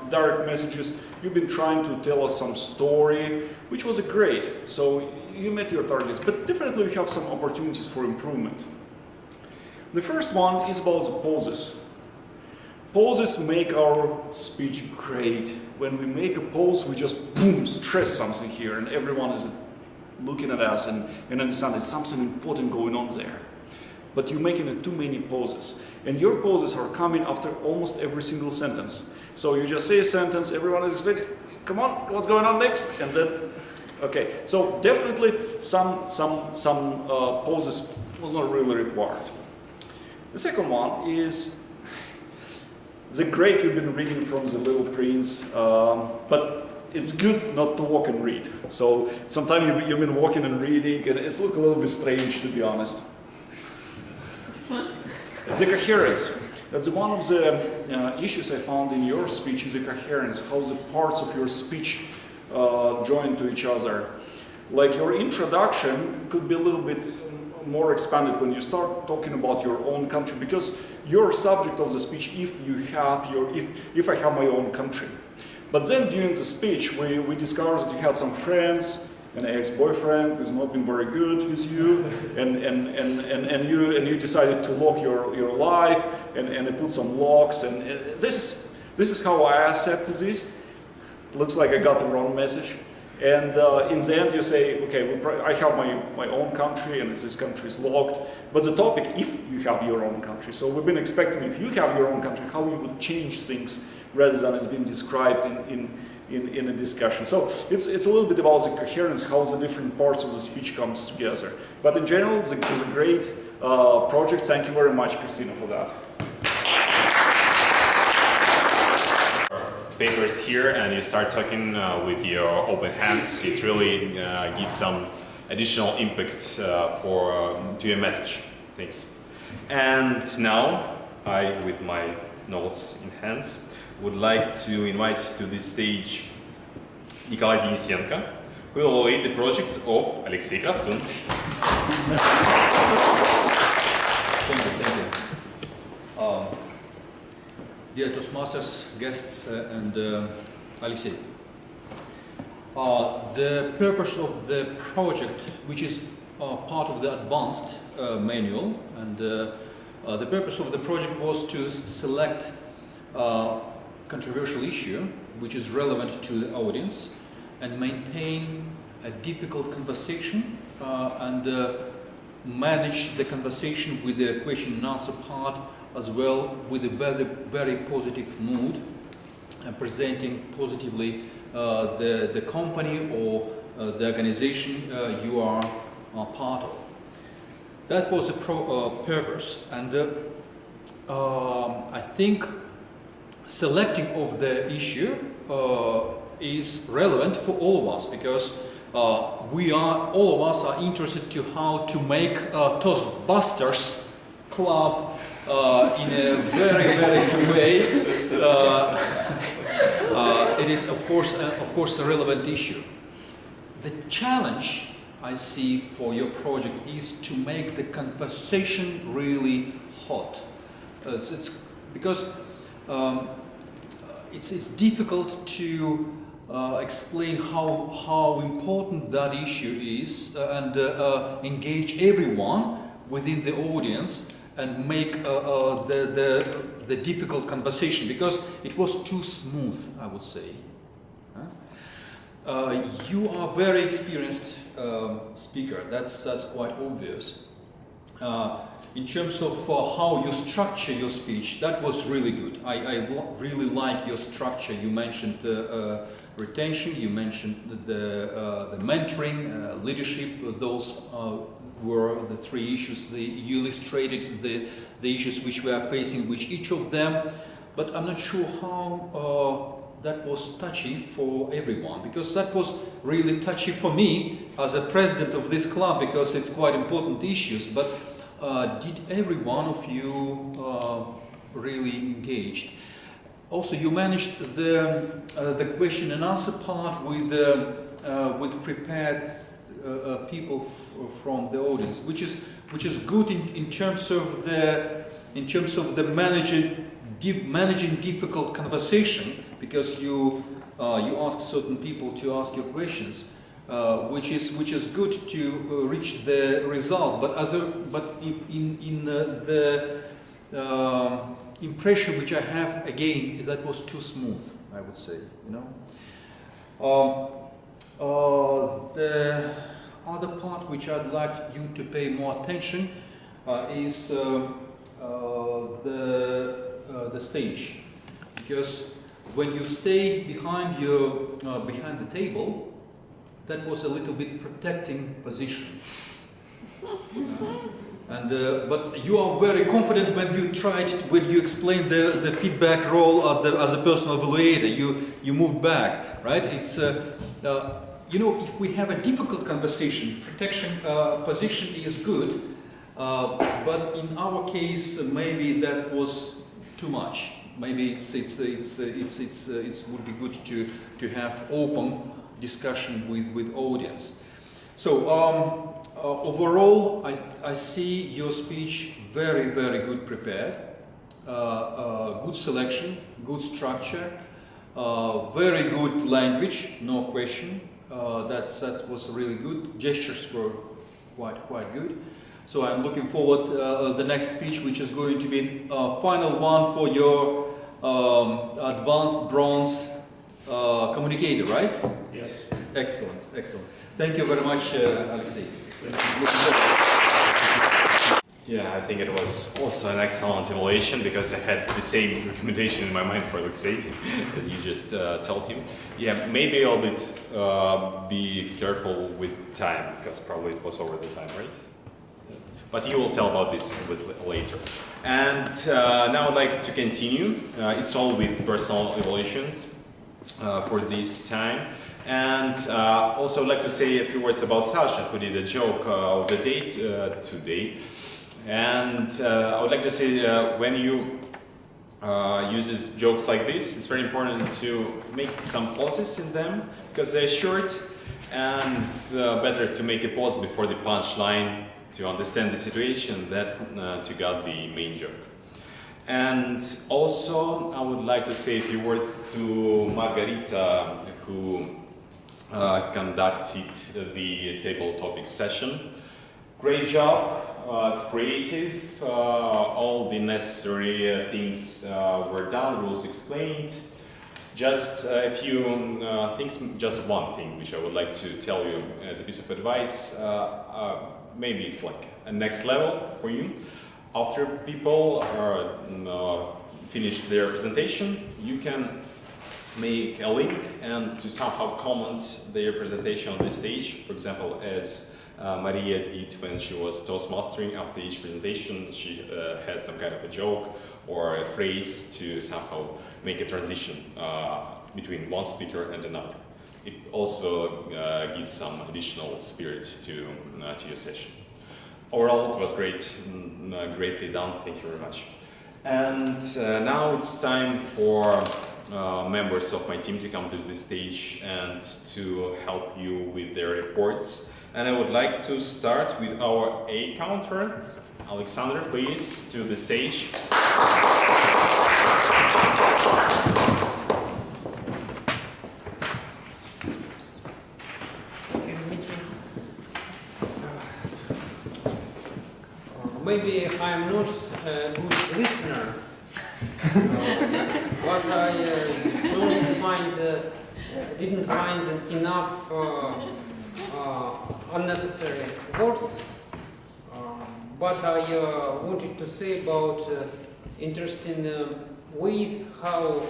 direct messages. You've been trying to tell us some story, which was great. So you met your targets, but definitely you have some opportunities for improvement. The first one is about the pauses. Pauses make our speech great. When we make a pause, we just boom, stress something here, and everyone is looking at us and understand there's something important going on there. But you're making it too many pauses. And your pauses are coming after almost every single sentence. So you just say a sentence, everyone is expecting, come on, what's going on next? And then, okay. So definitely some pauses was not really required. The second one is the great you've been reading from The Little Prince, but it's good not to walk and read. So sometimes you've been walking and reading, and it's look a little bit strange, to be honest. The coherence. That's one of the issues I found in your speech is the coherence, how the parts of your speech join to each other. Like your introduction could be a little bit more expanded when you start talking about your own country, because your subject of the speech, if I have my own country. But then during the speech, we discovered that you had some friends, an ex-boyfriend has not been very good with you, and you decided to lock your life and put some locks, and this is how I accepted this. Looks like I got the wrong message. And in the end you say, okay, I have my own country and this country is locked. But the topic, if you have your own country. So we've been expecting, if you have your own country, how you would change things rather than it's been described in a discussion. So it's a little bit about the coherence, how the different parts of the speech comes together. But in general, it was a great project. Thank you very much, Kristina, for that. papers here and you start talking with your open hands, it really gives some additional impact to your message. Thanks. And now, I, with my notes in hands, would like to invite to this stage Nickolay Denisenko, who will lead the project of Aleksey Kravtsun. Thank you. Dear Toastmasters, guests, and Alexey. The purpose of the project, which is part of the advanced manual, and the purpose of the project was to select a controversial issue which is relevant to the audience and maintain a difficult conversation and manage the conversation with the question and answer part as well with a very positive mood and presenting positively the company or the organization you are part of. That was the purpose, and I think selecting of the issue is relevant for all of us because all of us are interested to how to make Toastbusters club in a very good way. It is of course a relevant issue. The challenge I see for your project is to make the conversation really hot. It's because it's difficult to explain how important that issue is and engage everyone within the audience and make the difficult conversation because it was too smooth, I would say. You are a very experienced speaker, that's quite obvious. In terms of how you structure your speech, that was really good. I really like your structure. You mentioned the retention, you mentioned the mentoring, leadership. Those were the three issues. You illustrated the issues which we are facing with each of them. But I'm not sure how that was touchy for everyone, because that was really touchy for me as a president of this club, because it's quite important issues. But did every one of you really engaged? Also, you managed the question and answer part with prepared people from the audience, which is good in terms of the managing difficult conversation, because you ask certain people to ask your questions. Which is good to reach the result, but if in the impression which I have, again, that was too smooth, I would say. The other part which I'd like you to pay more attention is the stage, because when you stay behind the table, that was a little bit protecting position. But you are very confident when you explain the feedback role as a personal evaluator. You move back, right? It's if we have a difficult conversation, protection position is good. But in our case, maybe that was too much. Maybe it would be good to have open discussion with audience. So overall, I see your speech very good prepared, good selection, good structure, very good language, no question. That was really good. Gestures were quite good. So I'm looking forward the next speech, which is going to be final one for your advanced bronze communicator, right? Yes. Excellent. Thank you very much, Alexey. Yeah, I think it was also an excellent evaluation, because I had the same recommendation in my mind for Alexey, as you just told him. Yeah, maybe I'll be careful with time, because probably it was over the time, right? But you will tell about this a bit later. And now I'd like to continue. It's all with personal evaluations. for this time. And also I'd like to say a few words about Sasha, who did a joke of the date today. And I would like to say when you uses jokes like this, it's very important to make some pauses in them because they're short, and it's better to make a pause before the punchline to understand the situation than to get the main joke. And also I would like to say a few words to Margarita, who conducted the table topic session. Great job, creative, all the necessary things were done, rules explained. Just a few things, just one thing which I would like to tell you as a piece of advice. Maybe it's like a next level for you. After people finish their presentation, you can make a link and to somehow comment their presentation on the stage. For example, as Maria did when she was Toastmastering. After each presentation, she had some kind of a joke or a phrase to somehow make a transition between one speaker and another. It also gives some additional spirit to your session. Overall, it was great, greatly done. Thank you very much. And now it's time for members of my team to come to the stage and to help you with their reports. And I would like to start with our A counter. Alexandr, please, to the stage. Thank you, Dmitry. Maybe I'm not a good listener, but I didn't find enough unnecessary words. But I wanted to say about interesting ways how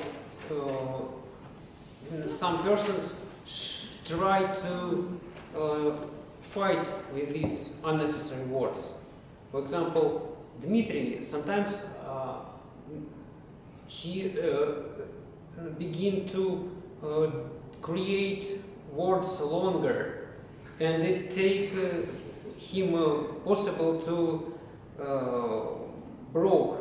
some persons try to fight with these unnecessary words. For example, Dmitry, sometimes he begin to create words longer, and it take him possible to broke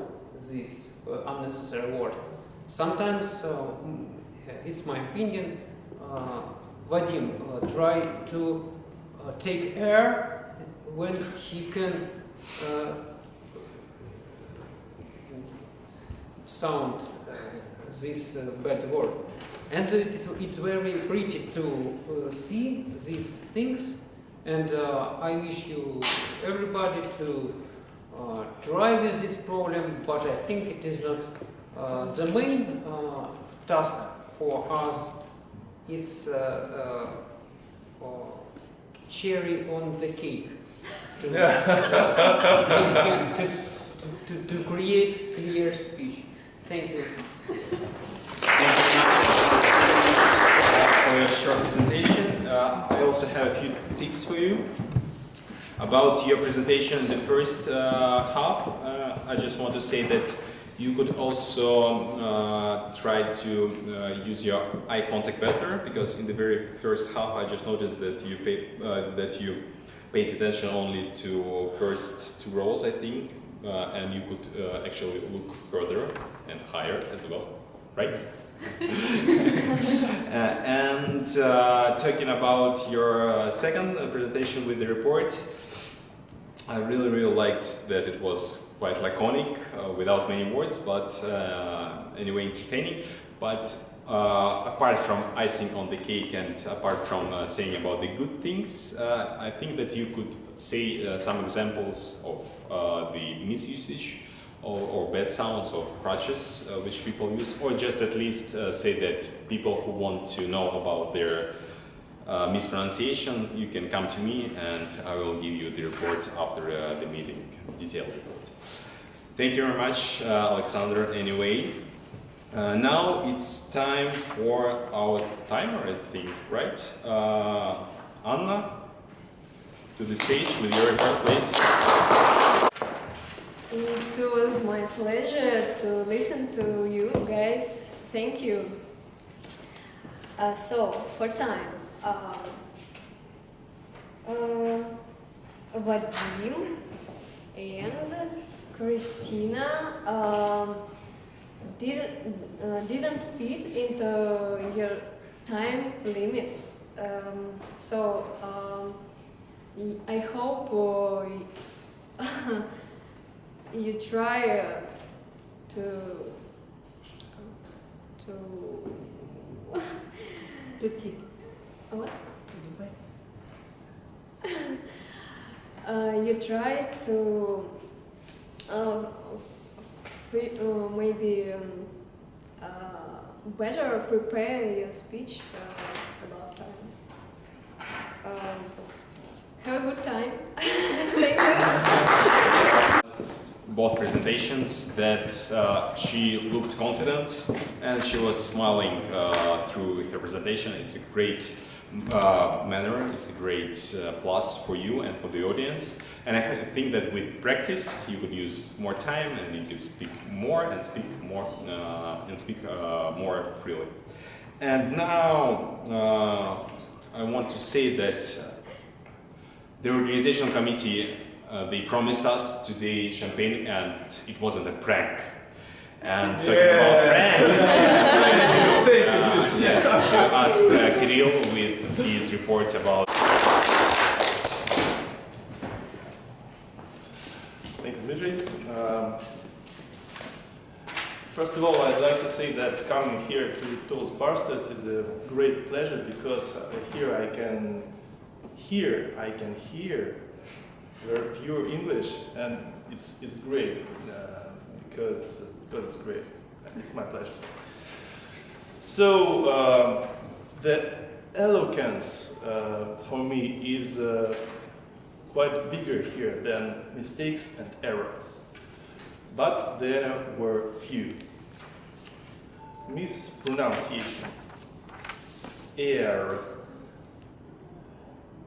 these unnecessary words. Sometimes, it's my opinion, Vadim try to take air when he can sound this bad word. And it's very pretty to see these things, and I wish you everybody to try with this problem, but I think it is not the main task for us. It's cherry on the cake to create clear speech. Thank you. Thank you for your short presentation. I also have a few tips for you about your presentation in the first half. I just want to say that you could also try to use your eye contact better, because in the very first half I just noticed that you paid attention only to first two rows, I think, and you could actually look further and higher as well, right? And talking about your second presentation with the report, I really liked that it was quite laconic, without many words, but anyway entertaining. But apart from icing on the cake and apart from saying about the good things, I think that you could say some examples of the misusage or bad sounds or crutches which people use, or just at least say that people who want to know about their mispronunciation, you can come to me and I will give you the report after the meeting, detailed report. Thank you very much, Alexandr. Anyway, now it's time for our timer, I think, right? Anna, to the stage with your report, please. It was my pleasure to listen to you guys. Thank you. So, for time, Vadim and Kristina didn't fit into your time limits. I hope you try to keep. What? You try to maybe better prepare your speech about time. Have a good time. Thank you. Both presentations that she looked confident and she was smiling through her presentation. It's a great manner, it's a great plus for you and for the audience. And I think that with practice you could use more time and you could speak more and speak more more freely. And now I want to say that the organization committee they promised us today champagne, and it wasn't a prank. And talking about pranks, to ask Kirilll with his reports about. Thank you, Dmitry. First of all, I'd like to say that coming here to Toastbusters is a great pleasure because here I can hear very pure English, and it's great because it's great. It's my pleasure. So the eloquence for me is quite bigger here than mistakes and errors, but there were few. Mispronunciation, air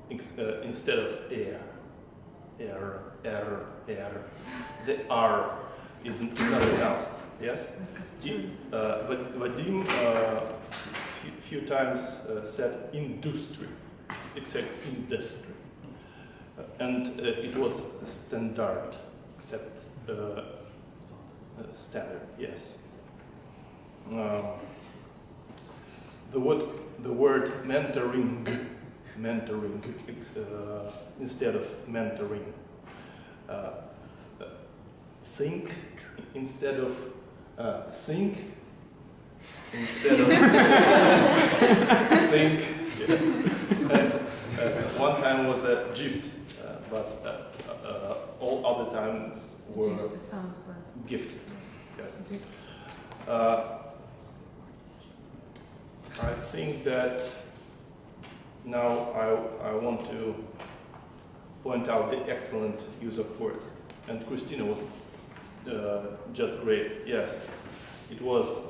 instead of air. The R is not pronounced, yes? But Vadim few times said industry, except industry. And it was standard, except standard, yes. The word mentoring instead of mentoring. Think instead of think instead of think, yes. And one time was a gift, but all other times were gift, yes. I think that now I want to point out the excellent use of words. And Kristina was just great, yes. It was,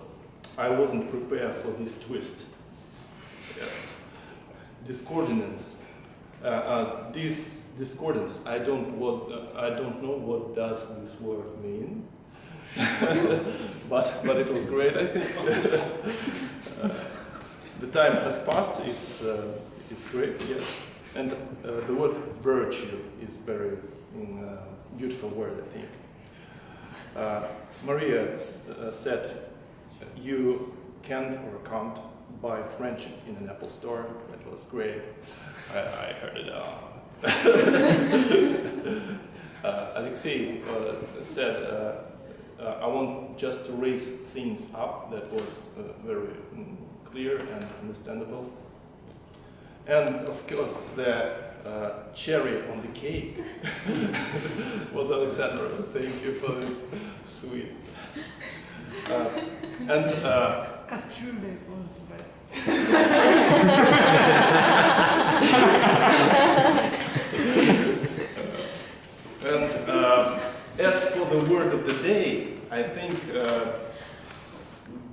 I wasn't prepared for this twist. Yes. Discordance. This discordance, I don't know what does this word mean. but it was great, I think. The time has passed, it's great, yes. And the word virtue is very beautiful word, I think. Maria said, you can't or can't buy friendship in an Apple store. That was great. I heard it. Aleksey said, I want just to raise things up. That was very clear and understandable. And of course, the cherry on the cake was Alexandra. Thank you for this sweet. Castrule was best. And as for the word of the day, I think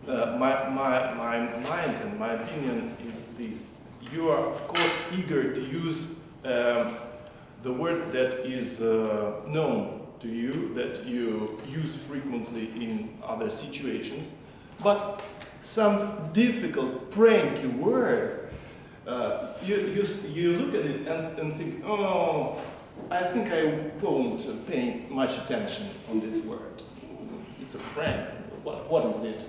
my mind and my opinion is this. You are, of course, eager to use the word that is known to you, that you use frequently in other situations, but some difficult, pranky word, you look at it and think, oh, I think I won't pay much attention on this word. It's a prank. What is it?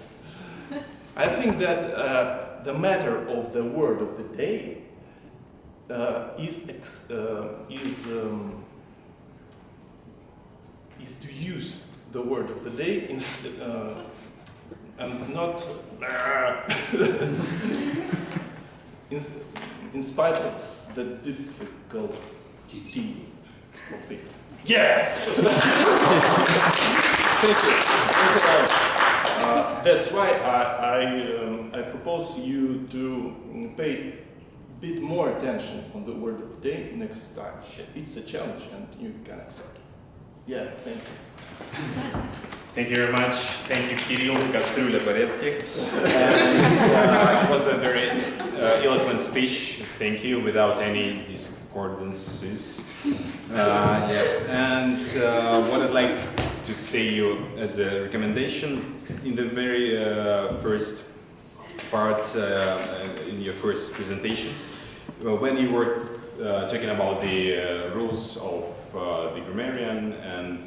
I think that the matter of the word of the day is to use the word of the day and not in spite of the difficulty of it. Yes! Thank you. That's why I propose you to pay a bit more attention on the word of the day next time. It's a challenge and you can accept it. Yeah, thank you. Thank you very much. Thank you, Kirilll Boretskikh. It was a very eloquent speech. Thank you, without any discordances. And what I'd like to say you as a recommendation, in the very first part, in your first presentation, when you were talking about the rules of the Grammarian and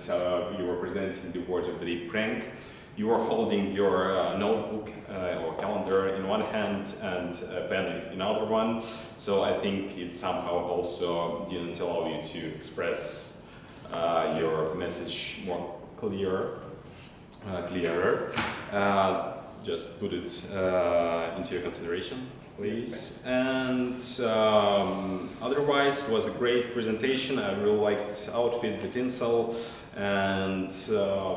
you were presenting the word of the day prank, you were holding your notebook or calendar in one hand and a pen in another one, so I think it somehow also didn't allow you to express your message more clearer. Just put it into your consideration, please. And otherwise, it was a great presentation. I really liked the outfit, the tinsel, and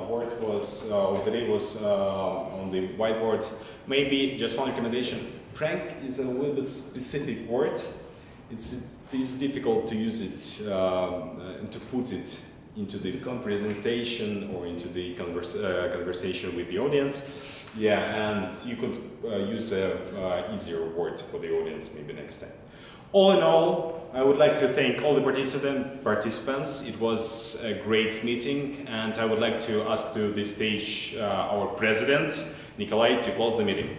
what was of the day was on the whiteboard. Maybe just one recommendation: prank is a little bit specific word. It is difficult to use it and to put it into the presentation or into the conversation with the audience. Yeah, and you could use a easier word for the audience maybe next time. All in all, I would like to thank all the participants. It was a great meeting, and I would like to ask to the stage our president, Nickolay, to close the meeting.